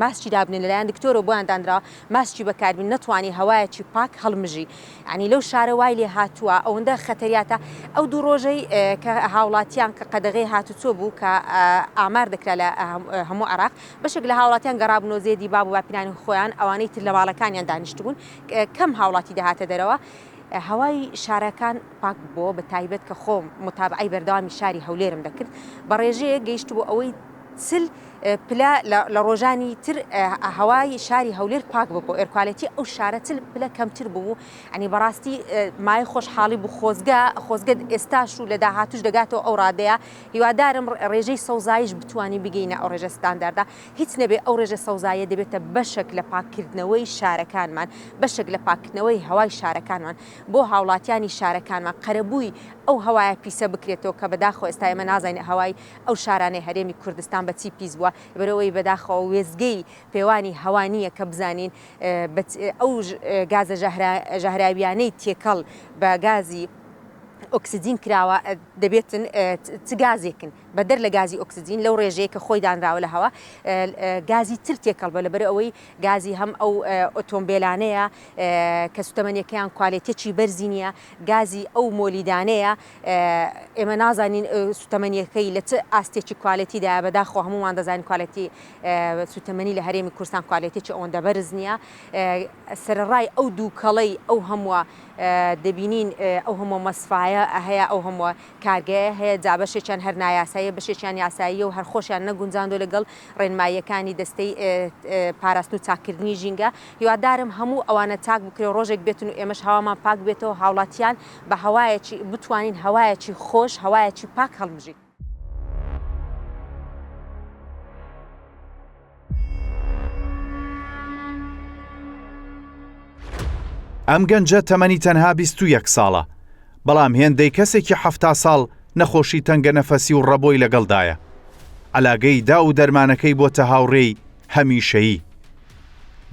ماسکی دابنێن لەلایەن دکتۆرە بۆیان دانراوە ماسکی بەکاربین نەتوانی هەوایەکی پاک هەڵمژی ینی لەو شارە وای لێ هاتووە ئەوەندە خەتەریاتە ئەو دوو ڕۆژەی کە هاوڵاتیان کە قەدەغی هاتوچۆ بوو کە ئامار دەکرا لە هەموو عراق بەشێک لە هاوڵاتیان گەڕابنەوە زێدی باب و باپیرانی خۆیان ئەوانەی تر لە باڵەکانیان دانیشتبوون کەم هاوڵاتی دەهاتە دەرەوە هەوای شارەکان پاک بۆ بە تایبەت کە خۆم متابعی بەردەوامی شاری هەولێرم دەکرد بە ڕێژەیە گەیشت بۆ ئەوەی چل پلا لە ڕۆژانی تر هەوای شاری هەولێر پاک بوو ئێرکوالەتی ئەو شارە چل پلە کەمتر بوو ئەنی بەڕاستی مای خۆشحاڵی بوو خۆزگە ئێستاش و لە داهاتوش دەگاتەوە ئەو ڕادەیە هیوادارم ڕێژەی سەوزایش بتوانی بگەینە ئەو ڕێژە ستانداردا هیچ نەبێ ئەو ڕێژە سەوزایە دەبێتە بەشێک لە پاککردنەوەی شارەکانمان بەشێک لە پاکردنەوەی هەوای شارەکانمان بۆ هاوڵاتیانی شارەکانمان قەرەبووی ئەو هەوایە پیسە بکرێتەوە کە بەداخۆ ئێستا ئێمە نازانین هەوای ئەو شارانەی هەرێمی کوردستان بە چی پیس بووە بەرەوەی بەداخەوە وێزگەی پێوانی هەوانیە کە بزانین ئەو گازە ژەهراویانەی تێکەڵ بە گازی ئۆکسسیجین کراوە دەبێتن چ گازێکن بەدەر لە گازی ئۆکسسیجین لەو ڕێژەیە کە خۆی دانراوە لە هەوا گازی تر تێکەڵ بە لەبەر ئەوەی گازی هەم ئەو ئۆتۆمبیلانەیە کە سوتەمەنیەکەیان کوالێتێکی بەرزی نییە گازی ئەو مۆلیدانەیە ئێمە نازانین سوتەمەنیەکەی لە چ ئاستێکی کوالەتیدا بەداخۆ هەمومان دەزانین کوالەتی سوتەمەنی لە هەرێمی کوردستان کوالێتێکی ئەوەندە بەرز نییە سەرڕای ئەو دووکەڵەی ئەو هەمووە دەبینین ئەو هەموو مەسفایە هەیە ئەو هەموو کارگەیە هەیە جا بەشێکیان هەر نایاساییە بەشێکیان یاساییە و هەرخۆشیان نەگونجاندۆ لەگەڵ ڕێنماییەکانی دەستەی پاراستن و چاکردنی ژینگە هیوادارم هەموو ئەوانە چاک بکرێ ڕۆژێک بێتن و ئێمەش هەوامان پاک بێتەوە هاوڵاتیان بە هەوایەکی بتوانین هەوایەکی خۆش هەوایەکی پاک هەڵمژین. ئەم گەنجە تەمەنی تەنها 21 ساڵە بەڵام هێندەی کەسێکی 70 ساڵ نەخۆشی تەنگە نەفەسی و ڕەبۆی لەگەڵدایە عەلاگەی دا و دەرمانەکەی بۆتە هاوڕێی هەمیشەیی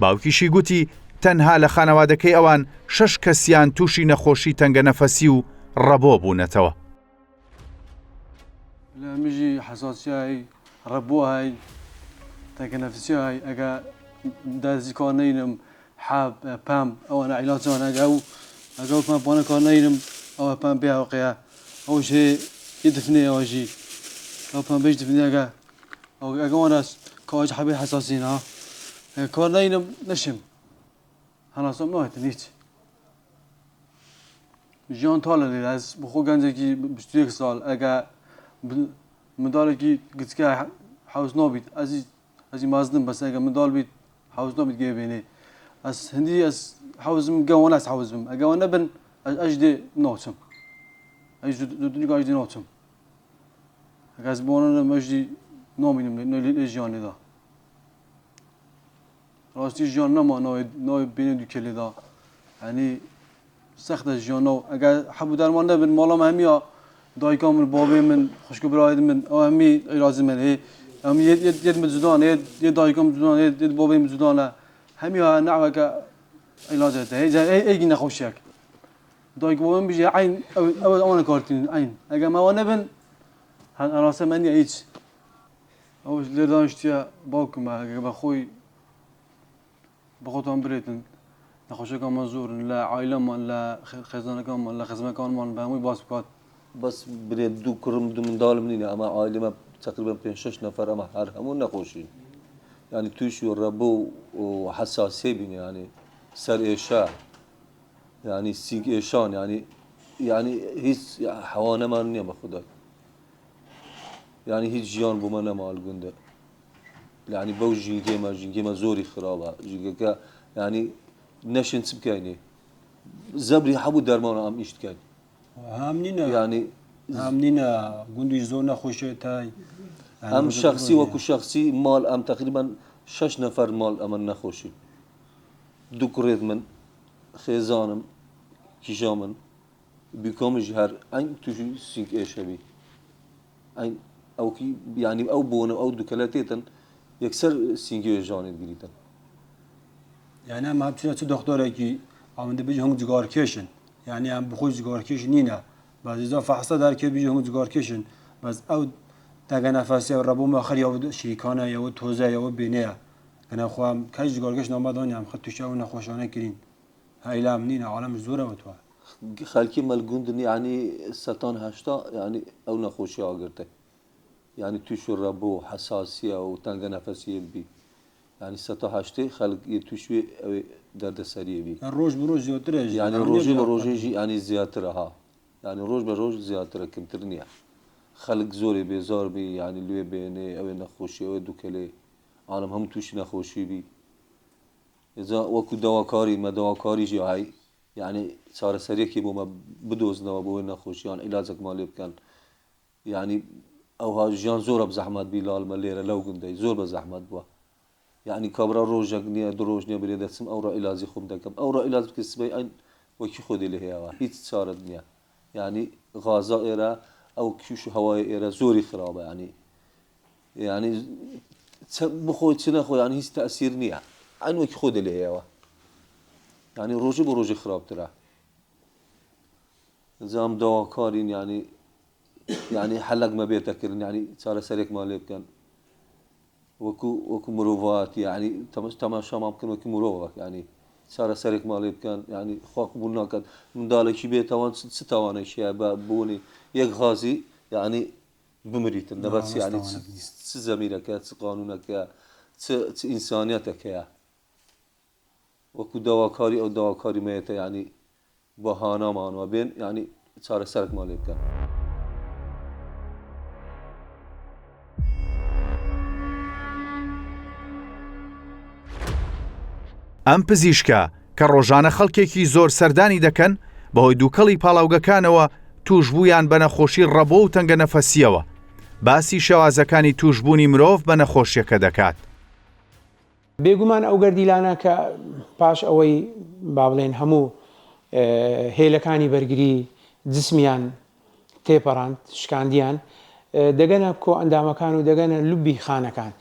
باوکیشی گوتی تەنها لە خانەوادەکەی ئەوان 6 کەسیان تووشی نەخۆشی تەنگە نەفەسی و ڕەبۆ بوونەتەوە لە مژی حەساسیایی ڕەبۆهای تەنگە نەفەسیهای ئەگە دەزی کار نەینم حاب پام ئەوانە عیلاجەوان ئەگەو پام بۆنە کار نەینم ئەوە پام بێ واقعیا ئەو شێ يدفني واجي أو بام بيج دفني أو أجوانا كواج حبي حساسين ها كورنين نشم أنا سمعت نيت جان طالع از بخو گنجی بشتریک سال اگر مدارکی گذکه حوز نابید از مازدم بس اگه من دال بید حوز نابید جیبینه از هندی از حوزم جوان از حوزم جوان بن أجد نوتم أجد دنيا أجد نوتم غاز بونا مجدي نومي لجيان ذا راستي جيان نما نوي بين دكلي ذا يعني سخت الجيان نو أجا حبو درمان نبن مالا مهميا دايكا من بابي من خشكو برايد من أهمي لازم من هي أهمي يد مزودان يد دايكا مزودان يد بابي مزودان هميا نعوك علاجته هي أي نخوشيك دايك بابا بيجي عين أو أنا كارتين عين أجا ما وانا بن أنا سمعني إيش أو لدانشتيا باكم أجا بخوي بخوتهم بريتن نخوشك منظور لا عائلة ما لا خزانة كمان لا خزانة كمان ما بهمي باسكات بس بريد دو كرم دو من دال منين أما عائلة ما تقريبا 5-6 نفر أما هر همون نخوشين يعني توش والربو وحساسية بين يعني سر إيشاع يعني سيج إيشان يعني هيس حوانه ما نيا بخدا يعني هيس جيان بومنا مال جنده يعني بو جينجي ما زوري خرابه جيجا يعني نشن سبكايني زبري حبو درمان عم يشتكي همنينا يعني همنينا جندي زونا خوشه تاي ام شخصي وكو شخصي مال ام تقريبا 6 نفر مال ام نخوشي دو كريد من خزانم کیجامن بیکامش هر این توی سینک ایشابی این او کی یعنی او بونه او دکلاتیتن یکسر سینکی جانید گریتن يعني ما بتصير دكتورة كي عم بيجي هم جگار کشن يعني هم بخوش جگار کشن نینا بعد إذا فحصة دار که بيجي هم جگار کشن بس او تاجا نفسي ربو ما خلي او شريكانه يا توزع يا بينيا أنا خوام كاش جگار کش نامدانی هم خدتش او نخوشانه کرین هاي لا منين عالم زورة وتوا خالكي مالجوندني يعني ستان هشتا يعني او نخوشي آگرته يعني توش الربو حساسية وتنجا نفسية بي يعني ستا هشتي خلق يتوشوي درد سريع بي الروج بروج زياترج يعني روج بروج يعني زياترها يعني روج بروج زياتر كنترنيا خلق زوري بيزار بي يعني لوي بيني او نخوشي او دوكلي عالم هم توش نخوشي بي إذا وكو دواكاري ما دواكاري جي هاي يعني صار سريكي بو ما بدوزنا وبو نخوشيان علاجك مالي كان يعني او ها جان زور بزحمت بلال مليره لو قندي زور بزحمت بوا يعني كبر روجك نيا دروج نيا بريد اسم اورا علاجي خم دكم اورا علاج كسبي ان وكي خدي له هي هيك صار الدنيا يعني غازا إيرا او كيش هواي إيرا زوري خرابه يعني بخوي تنخو يعني هيك تاثير نيا عن وكي خدي له هي يعني روجي بروجي خراب ترى زام دواكارين يعني حلق ما بيتكرن يعني صار سريك مالك كان وكو مروفات يعني تماشا ممكن وكو مروفات يعني صار سريك مالك كان يعني خاك بونا كان من دالك شي بيتوان ستوان اشياء بوني يك غازي يعني بمريت النبات يعني زميلك قانونك انسانيتك وكو دواكاري او دواكاري ميته يعني بهانا مان وبين يعني صار سرك مالك كان ئەم پزیشکە کە ڕۆژانە خەڵکێکی زۆر سەردانی دەکەن بەهۆی دووکەڵی پاڵاوگەکانەوە توشبوویان بە نەخۆشی ڕەبۆ و تەنگە نەفەسیەوە باسی شێوازەکانی توشبوونی مرۆڤ بە نەخۆشیەکە دەکات. بێگومان ئەو گەردیلانە کە پاش ئەوەی با بڵێن هەموو هێلەکانی بەرگری جسمیان تێپەڕاند شکاندیان دەگەنە کۆ ئەندامەکان و دەگەنە لوبی خانەکان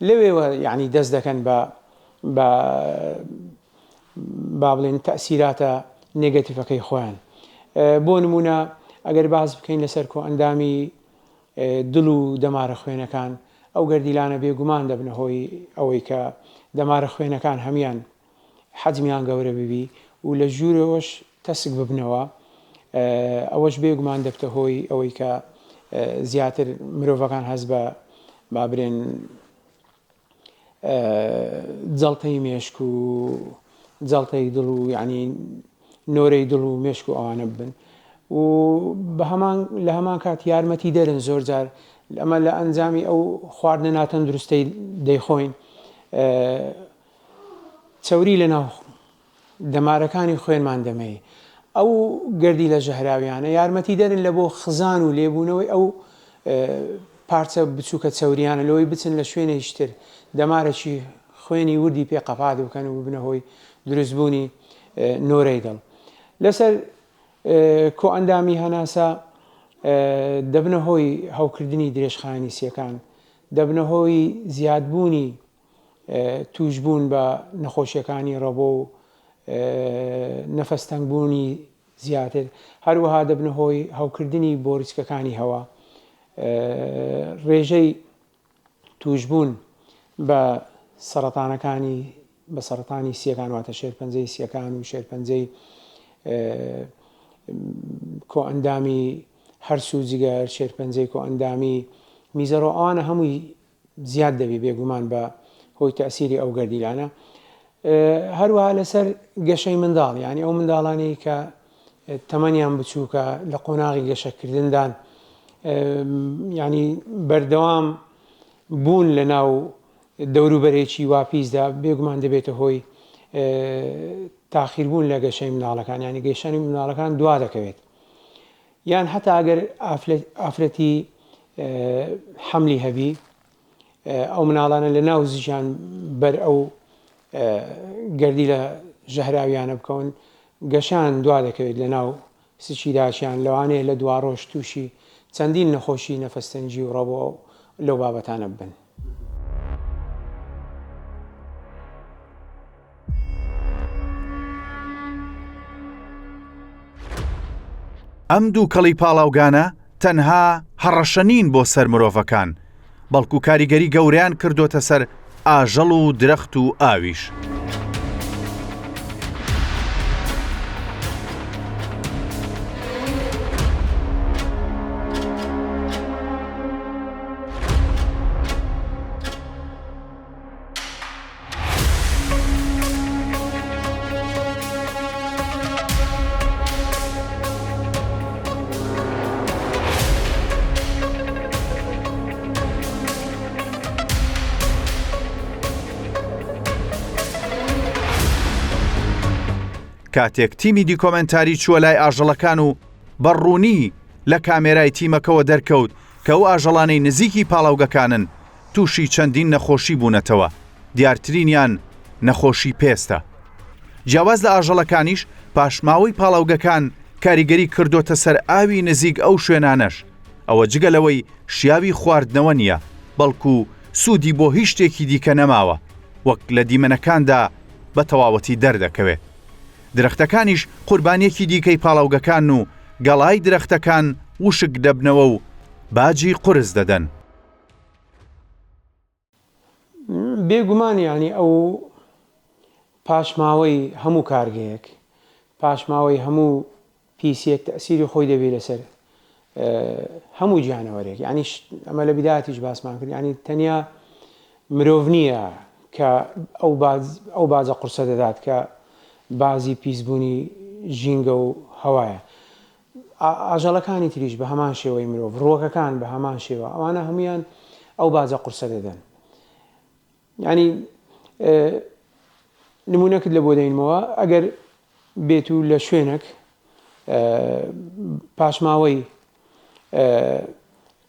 لەوێوە یعنی دەست دەکەن بە با بڵێن تەئسیراتە نێگەتیڤەکەی خۆیان. بۆ نمونە ئەگەر باز بکەین لەسەر کۆ ئەندامی دڵ و دەمارە خوێنەکان ئەو گەردیلانە بێگومان دەبنە هۆی ئەوەی کە دەمارە خوێنەکان هەمیان حەجمیان گەورە ببی و لە ژوورەوەش تەسک ببنەوە ئەوەش بێگومان دەبتە هۆی ئەوەی کە زیاتر مرۆڤەکان هەست بە با برێن جەڵتەی مێشک و جەڵتەی دڵ و یعنی نۆرەی دڵ و مێشک و ئەوانە ببن و بە لە هەمان کات یارمەتی دەرن زۆر جار ئەمە لە ئەنجامی ئەو خواردنە ناتەندروستەی دەیخۆین چەوری لە ناو دەمارەکانی خوێنمان دەمەی ئەو گردی لە ژەهراویانە یارمەتی دەرن لە بۆ خزان و لێبوونەوەی ئەو پارچە بچووکە چەوریانە لەوەی بچن لە شوێنێکتر دەمارەی خوێنی وردی پێ قەپات بکەن و ببنەهۆی دروستبوونی نۆرەی دڵ لەسەر کۆ ئەندامی هەناسە دەبنە هۆی هەوکردنی درێژخانی سیەکان دەبنە هۆی زیادبوونی توشبوون بە نەخۆشیەکانی ڕەبۆ و نەفەستەنگبوونی زیاتر هەروەها دەبنە هۆی هەوکردنی بۆ ریسکەکانی هەوا ڕێژەی توشبوون بە سەرەتانەکانی بە سەرەتانی سیەکان واتە شێرپەنجەی سیەکان و شێرپەنجەی کۆ ئەندامی هەرس و جگەر شێرپەنجەی کۆ ئەندامی میزەڕۆ ئەوانە هەمووی زیاد دەبێ بێگومان بە هۆی تەسیری ئەو گەردیلانە هەروەها لەسەر گەشەی منداڵ یعنی ئەو منداڵانی کە تەمەنیان بچووکە لە قۆناغی گەشەکردندان ینی بەردەوام بوون لە ناو دەوروبەرێکی واپیسدا بێگومان دەبێتە هۆی تاخیربوون لە گەشەی مناڵەکان ینی گەیشتنی مناڵەکان دوا دەکەوێت یان هەتا ئەگەر ئافرەتی حەملی هەبی ئەو مناڵانە لە ناو زیژان بەر ئەو گەردی لە ژەهراویانە بکەون گەشان دوا دەکەوێت لە ناو سچی داشیان لەوانەیە لە دوا ڕۆژ تووشی چەندین نەخۆشی نەفەستەنجی و ڕەبۆ لەو بابەتانە بن. ئەم دوو کەڵی پاڵاوگانە تەنها هەڕەشە نین بۆ سەر مرۆڤەکان بەڵکو کاریگەری گەوریان کردوتە سەر ئاژەڵ و درەخت و ئاویش. کاتێک تیمی دیکۆمنتاری چووە لای ئاژەڵەکان و بەڕوونی لە کامێرای تیمەکەەوە دەرکەوت کە ئەو ئاژەڵانەی نزیکی پاڵاوگەکانن تووشی چەندین نەخۆشی بوونەتەوە دیارترینیان نەخۆشی پێستە. جیاواز لە ئاژەڵەکانیش پاشماوەی پاڵاوگەکان کاریگەری کردوتە سەر ئاوی نزیک ئەو شوێنانەش ئەوە جگەلەوەی شیاوی خواردنەوە نییە بەڵکو سوودی بۆ هیچ شتێکی دیکە نەماوە وەک لە دیمەنەکاندا بە تەواوەتی دەردەکەوێت. درەختەکانیش قوربانیەکی دیکەی پاڵاوگەکان و گەڵای درەختەکان وشک دەبنەوە و باجی قرس دەدەن. بێگومان ینی ئەو پاشماوەی هەموو کارگەیەک پاشماوەی هەموو پیسێک تەسیری خۆی دەبێت لەسەر هەموو گیانەوەرێک ینی ئەمە لە بیداتیش باسمان کرد ینی تەنیا مرۆڤ نییە کە ئەو بازە قورسە دەدات کە بازی پیسبوونی ژینگە و هەوایە ئاژەڵەکانی تریش بە هەمان شێوەی مرۆڤ ڕۆکەکان بە هەمان شێوە ئەوانە هەمویان ئەو بازە قورسە دەدەن. ینی نمونەکرد لە بۆ دەینەوە ئەگەر بێت و لە شوێنێک پاشماوەی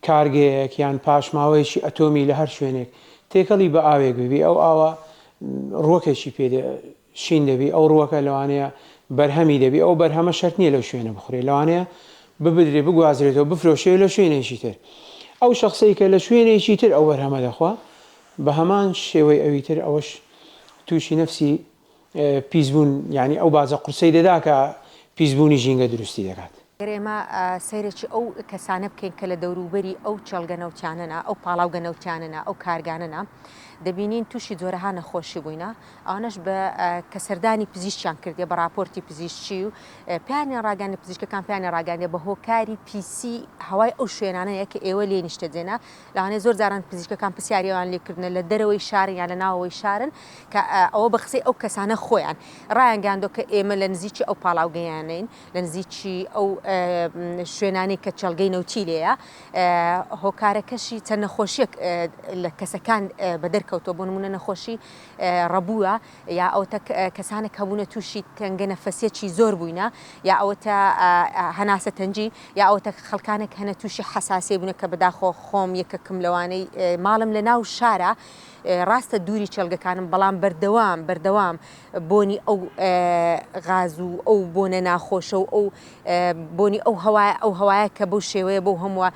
کارگەیەک یان پاشماوەیەکی ئەتۆمی لە هەر شوێنێک تێکەڵی بە ئاوێک ببی ئەو ئاوە ڕۆکێکی پێدە شین دەبی ئەو ڕووەکە لەوانەیە بەرهەمی دەبی ئەو بەرهەمە شەرت نییە لەو شوێنە بخورێ لەوانەیە ببدرێ بگوازرێتەوە بفرۆشێ لە شوێنێکی تر ئەو شخصەی کە لە شوێنێکی تر ئەو بەرهەمە دەخوا بە هەمان شێوەی ئەوی تر ئەوەش تووشی نەفسی پیسبوون ینی ئەو بازە قورسەی دەدا کە پیسبوونی ژینگە دروستی دەکات. ئێمە سەیرێکی ئەو کەسانە بکەین کە لە دەوروبەری ئەو چەڵگە نەوتیانەنا ئەو پاڵاوگە نەوتیانەنا ئەو کارگانەنا دەبینین تووشی جۆرەها نەخۆشی بووینە ئەوانەش بە کەسەردانی پزیشکیان کردێ بە راپۆرتی پزیشکی و پیانی ڕاگەاندنی پزیشکەکان پیانی ڕاگەاندێ بە هۆکاری پیسی هەوای ئەو شوێنانەیە کە ئێوە لێ نیشتەجێنە لەوانەیە زۆر جاران پزیشکەکان پرسیاریەوان لێکردنە لە دەرەوەی شارن یان لە ناوەوەی شارن کە ئەوە بە قسەی ئەو کەسانە خۆیان ڕایانگەاندۆ کە ئێمە لە نزیکی ئەو پاڵاوگەیانین لە نزیکی ئەو شوێنانی کە چەلگەی نەوتی لێیە هۆکارەکەشی چەند نەخۆشیەک لە کەسەکان بە دەرکەوتۆ بۆ نمونە نەخۆشی ڕەبووە یا ئەوتە کەسانێک هەبوونە تووشی تەنگە نەفەسیەکی زۆر بووینە یا ئەوەتە هەناسە تەنجی یا ئەوتە خەڵکانێک هەنە تووشی حەساسیە بوونە کە بەداخۆ خۆم یەکەکەم لەوانەی ماڵم لە ناو شارە ڕاستە دووری چەلگەکانم بەڵام بەردەوام بۆنی ئەو غاز و ئەو بۆنە ناخۆشە و ئەو بۆنی ئەو هەوایە کە بەو شێوەیە بۆ هەمووە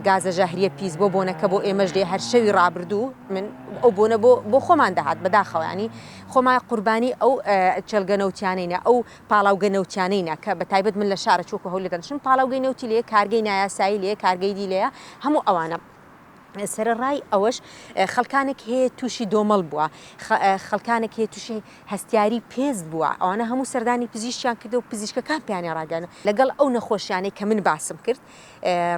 گازە ژاهریە پیس بۆ بۆنەکە بۆ ئێمەش دێ هەر شەوی ڕابردوو من ئەو بۆنە بۆ خۆمان دەهات بەداخەوانی خۆمان قوربانی ئەو چەلگە نەوتیانینە ئەو پاڵاوگە نەوتیانینە کە بە تایبەت من لە شارە چۆکە هەوڵی دەنشم پاڵاوگەی نەوتی لێ کارگەی نایاسایی لێ کارگەی دی لێە هەموو ئەوانە سەرڕای ئەوەش خەڵکانێک هەیە تووشی دۆمەڵ بووە خەڵکانێک هەیە تووشی هەستیاری پێز بووە ئەوانە هەموو سەردانی پزیشکیان کردە و پزیشکەکان پیانی ڕاگەنە لەگەڵ ئەو نەخۆشیانەی کە من باسم کرد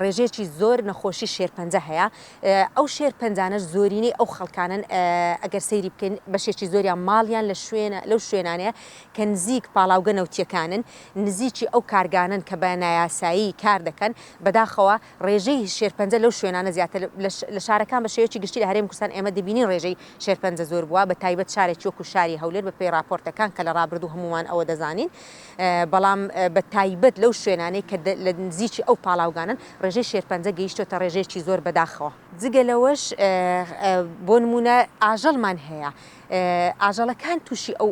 ڕێژەیەکی زۆر نەخۆشی شێرپەنجە هەیە ئەو شێرپەنجانەش زۆرینەی ئەو خەڵکانن ئەگەر سەیری بکەین بەشێکی زۆریان ماڵیان لەو شوێنانەیە کە نزیک پاڵاوگە نەوتیەکانن نزیکی ئەو کارگانن کە بە نایاسایی کار دەکەن بەداخەوە ڕێژەی شێرپەنجە لەو شوێنانە زیاتر لە شارەکان بە شێوەیەکی گشتی لە هەرێمی کوردستان ئێمە دەبینین ڕێژەی شێرپەنجە زۆر بووە بە تایبەت شارێکی وەکو شاری هەولێر بە پێی راپۆرتەکان کە لە ڕابردوو هەمومان ئەوە دەزانین بەڵام بە تایبەت لەو شوێنانەی کە لە نزیکی ئەو پاڵاوگانن ڕێژەی شێرپەنجە گەیشتۆتە ڕێژەیەکی زۆر بەداخەوە جگە لەوەش بۆ نمونە ئاژەڵمان هەیە ئاژەڵەکان تووشی ئەو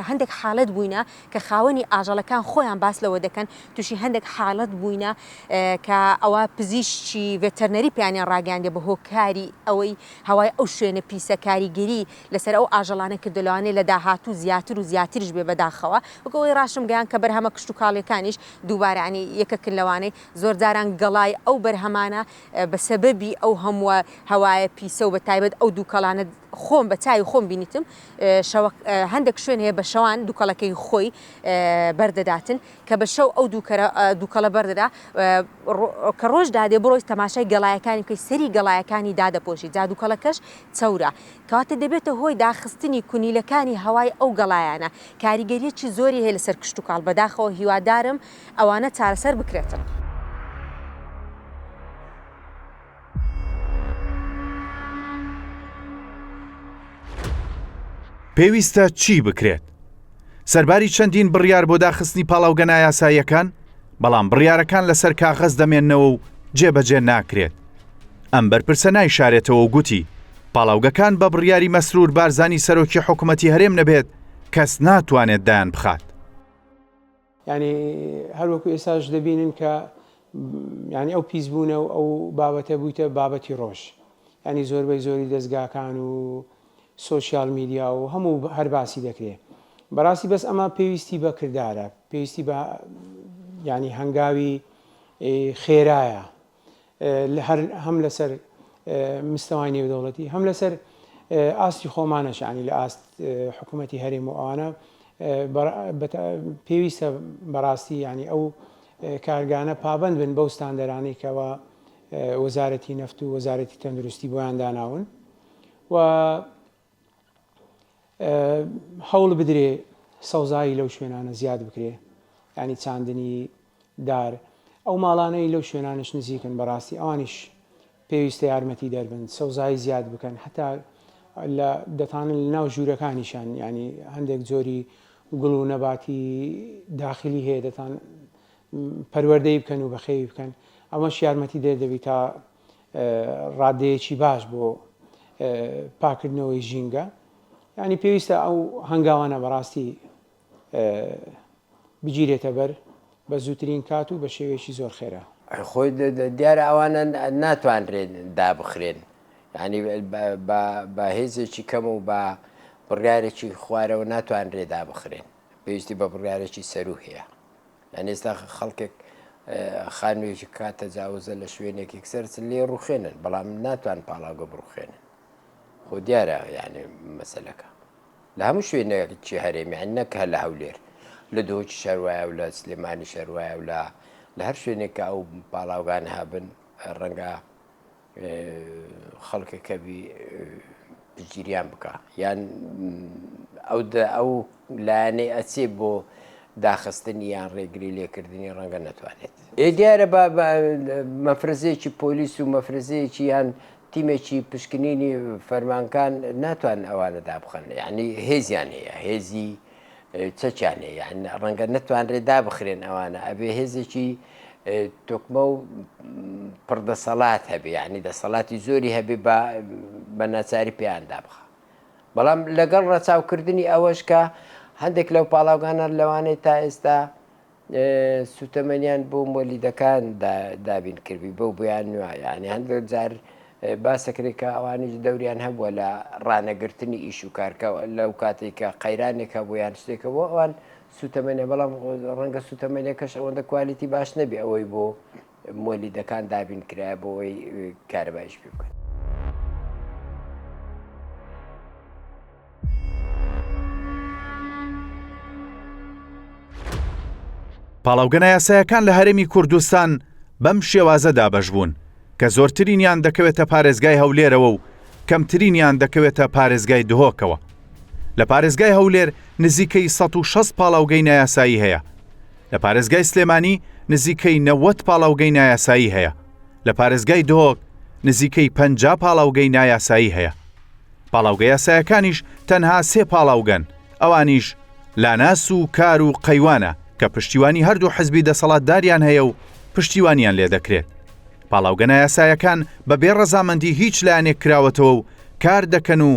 هەندێک حاڵەت بووینە کە خاوەنی ئاژەڵەکان خۆیان باس لەوە دەکەن تووشی هەندێک حاڵەت بووینە کە ئەوە پزیشکی ڤێتەرنەری پیانیان ڕاگەاندێ بە هۆکاری ئەوەی هەوای ئەو شوێنە پیسە کاریگەری لەسەر ئەو ئاژەڵانە کردلوانێ لە داهاتوو زیاتر و زیاتریش بێ بەداخەوە وەکەوەی ڕاشم گەیان کە بەرهەمە کشت و کاڵیەکانیش دووبارەانی یەکەکن لەوانەی زۆر جاران گەڵای ئەو بەرهەمانە بە سەبەبی ئەو هەمووە هەوایە پیسە و بە تایبەت ئەو دووکەڵانە خۆم بە چاوی خۆم بینیتم هەندێک شوێن هەیە بە شەوان دووکەڵەکەی خۆی بەردەداتن کە بە شەو ئەو دووکەڵە بەردەدا کە ڕۆژ دادێ بڕۆی تەماشای گەڵایەکانی بکەی سەری گەڵایەکانی دادەپۆشی جا دووکەڵەکەش چەورە کەواتە دەبێتە هۆی داخستنی کونیلەکانی هەوای ئەو گەڵایانە کاریگەریەکی زۆری هەیە لەسەر کشت و کاڵ بەداخەوە هیوادارم ئەوانە چارەسەر بکرێتن. پێویستە چی بکرێت؟ سەرباری چەندین بڕیار بۆ داخستنی پاڵاوگە نایاساییەکان بەڵام بڕیارەکان لەسەر کاغەز دەمێننەوە و جێبەجێ ناکرێت. ئەم بەرپرسە نایشارێتەوە و گوتی پاڵاوگەکان بە بڕیاری مەسرور بارزانی سەرۆکی حکوومەتی هەرێم نەبێت کەس ناتوانێت دایان بخات. یعنی هەروەکو ئێساش دەبینن کە ینی ئەو پیسبوونە و ئەو بابەتە بوویتە بابەتی ڕۆژ ینی زۆربەی زۆری دەستگاکان و سۆشیال میدیا و هەموو هەر باسی دەکرێت بەڕاستی بەس ئەمە پێویستی بە کردارە پێویستی بە ینی هەنگاوی خێرایە هەم لەسەر مستەوای نێودەوڵەتی هەم لەسەر ئاستی خۆمانەشانی لە ئاست حکوومەتی هەرێم و ئەوانە پێویستە بەڕاستی ینی ئەو کارگانە پابند بن بەو ستاندەرانەی کەەوە وەزارەتی نەفت و وەزارەتی تەندروستی بۆیان داناون و هەوڵ بدرێ سەوزایی لەو شوێنانە زیاد بکرێ ینی چاندنی دار ئەو ماڵانەی لەو شوێنانش نزیکن بەڕاستی ئەوانیش پێویستە یارمەتی دەربن سەوزایی زیاد بکەن حتا لە دەتانن لە ناو ژوورەکانیشان ینی هەندێک جۆری گوڵ و نەباتی داخلی هەیە دەتان پەروەردەی بکەن و بەخێوی بکەن ئەمەش یارمەتی دەردەبی تا ڕادەیەکی باش بۆ پاکردنەوەی ژینگە ینی پێویستە ئەو هەنگاوانە بەڕاستی بگیرێتە بەر بە زووترین کات و بە شێوەیەکی زۆر خێرا خۆی دیارە ئەوانە ناتوانرێن دابخرێن ینی بە هێزێکی کەم و بە بڕیارێکی خوارەوە ناتوانرێ دابخرێن پێویستی بە بڕیارێکی سەرروو هەیە یان ئێستا خەڵکێک خۆ دیارە یعنی مەسەلەکە لە هەموو شوێنێکی هەرێمی نەک هە لە هەولێر لە دۆچی شەروایە و لە سلێمانی شەروایە و لە هەر شوێنێکە ئەو پاڵاوگان هابن ڕەنگە خەڵکەکەبی پگیریان بکە یان ئەو لایەنەی ئەچێ بۆ داخستنی یان ڕێگری لێکردنی ڕەنگە نەتوانێت دیارە مەفرزەیەکی پۆلیس و مەفرزەیەکی یان تیمێکی پشکنینی فەرمانکان ناتوان ئەوانە دابخەن یعنی هێزیان هەیە هێزی چەچیان هەیە یان ڕەنگە نەتوانرێت دابخرێن ئەوانە ئەبێ هێزێکی تۆکمە و پڕدەسەڵات هەبێ یعنی دەسەڵاتی زۆری هەبێ بە ناچاری پێیان دابخە بەڵام لەگەڵ ڕەچاوکردنی ئەوەش کە هەندێک لەو پاڵاوگانە لەوانەیە تا ئێستا سوتەمەنیان بۆ مۆلیدەکان دابین کردی بەو بۆیان نوێ یعنی هەندێک جار باسەکرێکە ئەوانیش دەوریان هەبووە لە ڕانەگرتنی ئیش و کارکە لەو کاتێککە قەیرانێکە بۆیان شتێکە بۆ ئەوان سوتەمەنێ بەڵام ڕەنگە سوتەمەنێکەش ئەوەندە کوالیتی باش نەبی ئەوەی بۆ مۆلیدەکان دابین کرایە بۆ ئەوەی کارەبایش پێ بکەن. پاڵاوگەنە یاسایەکان لە هەرێمی کوردستان بەم شێوازە دابەش بوون کە زۆرترینیان دەکەوێتە پارێزگای هەولێرەوە و کەمترینیان دەکەوێتە پارێزگای دهۆکەوە. لە پارێزگای هەولێر نزیکەی 160 پاڵاوگەی نایاسایی هەیە. لە پارێزگای سلێمانی نزیکەی 90 پاڵاوگەی نایاسایی هەیە. لە پارێزگای دهۆک نزیکەی 50 پاڵاوگەی نایاسایی هەیە. پاڵاوگە یاسایەکانیش تەنها 3 پاڵاوگەن، ئەوانیش لاناس و کار و قەیوانە کە پشتیوانی هەردوو حزبی دەسەڵاتداریان هەیە و پشتیوانیان لێ دەکرێت. پاڵاوگەنە یاسایەکان بەبێ ڕەزامەندی هیچ لایەنێک کراوەتەوە و کار دەکەن و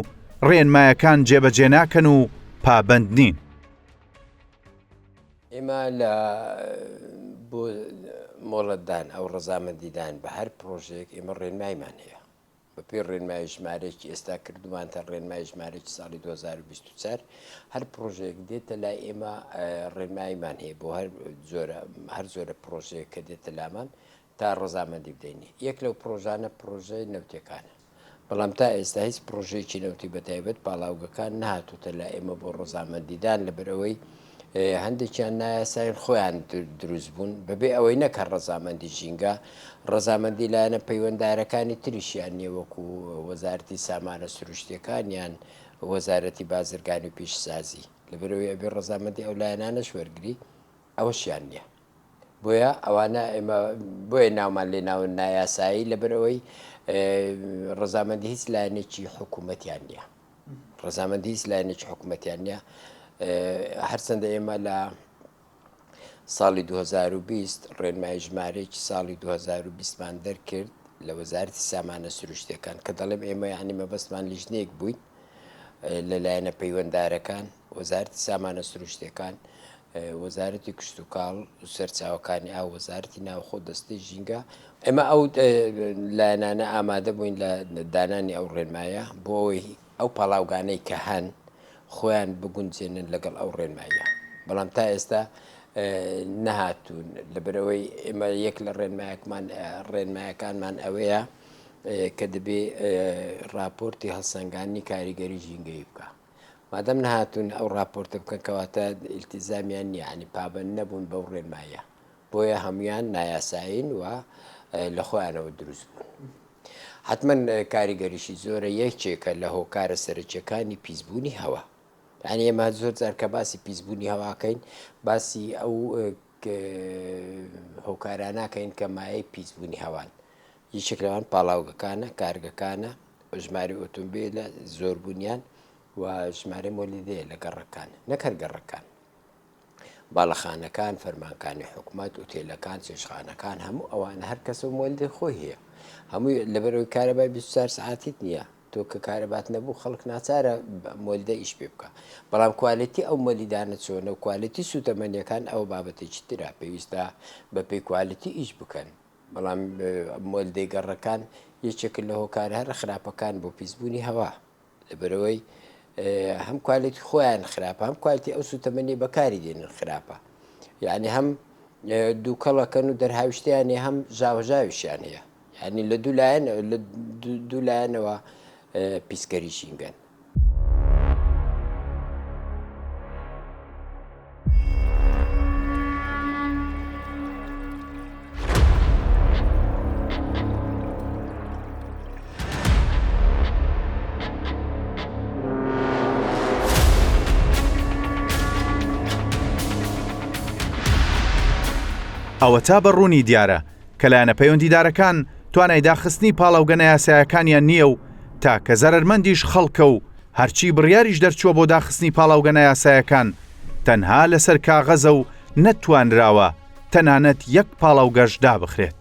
ڕێنمایەکان جێبەجێ ناکەن و پابەند نین. ئێمە لە بۆ مۆڵەتدان ئەو ڕەزامەندیدان بە هەر پرۆژێک ئێمە ڕێنمایمان هەیە بە پێ ڕێنمای ژمارەیەکی ئێستا کردومانتە ڕێنمای ژمارەی ساڵی 2024 هەر پرۆژێک دێتە لای ئێمە ڕێنمایمان هەیە بۆ هەر زۆرە پرۆژەیە کە دێتە لامان تا ڕەزامەندی بدەینی. یەک لەو پرۆژانە پرۆژەی نەوتەکانە بەڵام تا ئێستا هیچ پرۆژێکی نەوتی بەتایبەت پاڵاوگەکان نهاتوتە لا ئێمە بۆ ڕەزامەندیدان لەبەرەوەی هەندێکیان نایاساین خۆیان دروست بوون بەبێ ئەوەی نەکە ڕەزامەندی ژینگە ڕەزامەندی لایەنە پەیوەنددارەکانی تریشیان نیە وەکو وەزارەتی سامانە سروشتیەکان یان وەزارەتی بازرگانی و پیشسازی لەبەرەوەی ئەبێ ڕەزامەندی ئەو لایەنانەش وەرگری ئەوەشیان نییە. بۆیە ئەوانە ئێمە بۆیە ناومان لێ ناون نایاسایی لەبەرەوەی ڕەزامەندی هیچ لایەنێکی حکوومەتیان نییە ڕەزامەندی هیچ لایەنێکی حکوومەتیان نییە. هەرچەندە ئێمە لە ساڵی 2020 ڕێنمای ژمارەیەکی ساڵی 2020مان دەرکرد لە وەزارەتی سامانە سروشتیەکان کە دەڵێم ئێمە یعنی مەبەستمان لیژنەیەک بووین لەلایەنە پەیوەنددارەکان وەزارەتی سامانە سروشتیەکان وەزارەتی کشت و کاڵ و سەرچاوەکانی ئاو وەزارەتی ناوخۆ دەستەی ژینگە ئێمە ئەو لایەنانە ئامادە بووین لە دانانی ئەو ڕێنمایە بۆ ئەوەی ئەو پاڵاوگانەی کە هەن خۆیان بگونجێنن لەگەڵ ئەو ڕێنمایە بەڵام تا ئێستا نەهاتوون لەبەرەوەی ئێمە یەک لە ڕێنمایەکانمان ئەوەیە کە دەبێ راپۆرتی هەڵسەنگانی کاریگەری ژینگەی بکە مادەم نەهاتوون ئەو راپۆرتە بکەن کەواتە ئیلتیزامیان نیە ینی پابەند نەبوون بەو ڕێنمایە بۆیە هەمویان نایاساین و لە خۆیانەوە دروست بوون. حتمما کاریگەریشی زۆرە یەکێکە لە هۆکارە سەرچیەکانی پیسبوونی هەوا یعنی ئێمە زۆر جار کە باسی پیسبوونی هەواکەین باسی ئەو هۆکاراناکەین کە مایەی پیسبوونی هەوان یەکێک لەوان پاڵاوگەکانە کارگەکانە ژماری ئۆتۆمبیلە زۆربوونیان و ژمارە مۆلیدەیە لە گەڕەکان نەکەر گەڕەکان باڵەخانەکان فەرمانکانی حکوومەت ئوتێلەکان چێشخانەکان هەموو ئەوان هەر کەسە مۆلیدەی خۆی هەیە هەمووی لەبەرەوەی کارەبای 24 سعاتیت نییە تۆ کە کارەبات نەبوو خەڵک ناچارە مۆلیدە ئیش پێ بکە بەڵام کوالیتی ئەو مۆلیدانە چۆنە و کوالیتی سوتەمەنیەکان ئەو بابەتێکی ترا پێویستە بە پێی کوالیتی ئیش بکەن بەڵام مۆلیدەی گەڕەکان یەکێک لە هۆکار هەرە خراپەکان بۆ پیسبوونی هەوا لەبەرەوەی هەم کوالیتی خۆیان خراپە هەم کوالیتی ئەو سوتەمەنی بەکاری دێنن خراپە یعنی هەم دووکەڵەکەن و دەرهاوشتیانێ هەم ژاوەژاویشیان هەیە ینی لە دوو لایەنەوە پیسکەریشینگەن. ئەوە تا بەڕوونی دیارە کە لایەنە پەیوەندیدارەکان توانای داخستنی پاڵاوگەنە یاسایەکانیان نییە و تا کە زەرمەندیش خەڵکە و هەرچی بڕیاریش دەرچووە بۆ داخستنی پاڵاوگەنە یاسایەکان تەنها لەسەر کاغەزە و نەتوانراوە تەنانەت یەک پاڵاوگەش دابخرێت.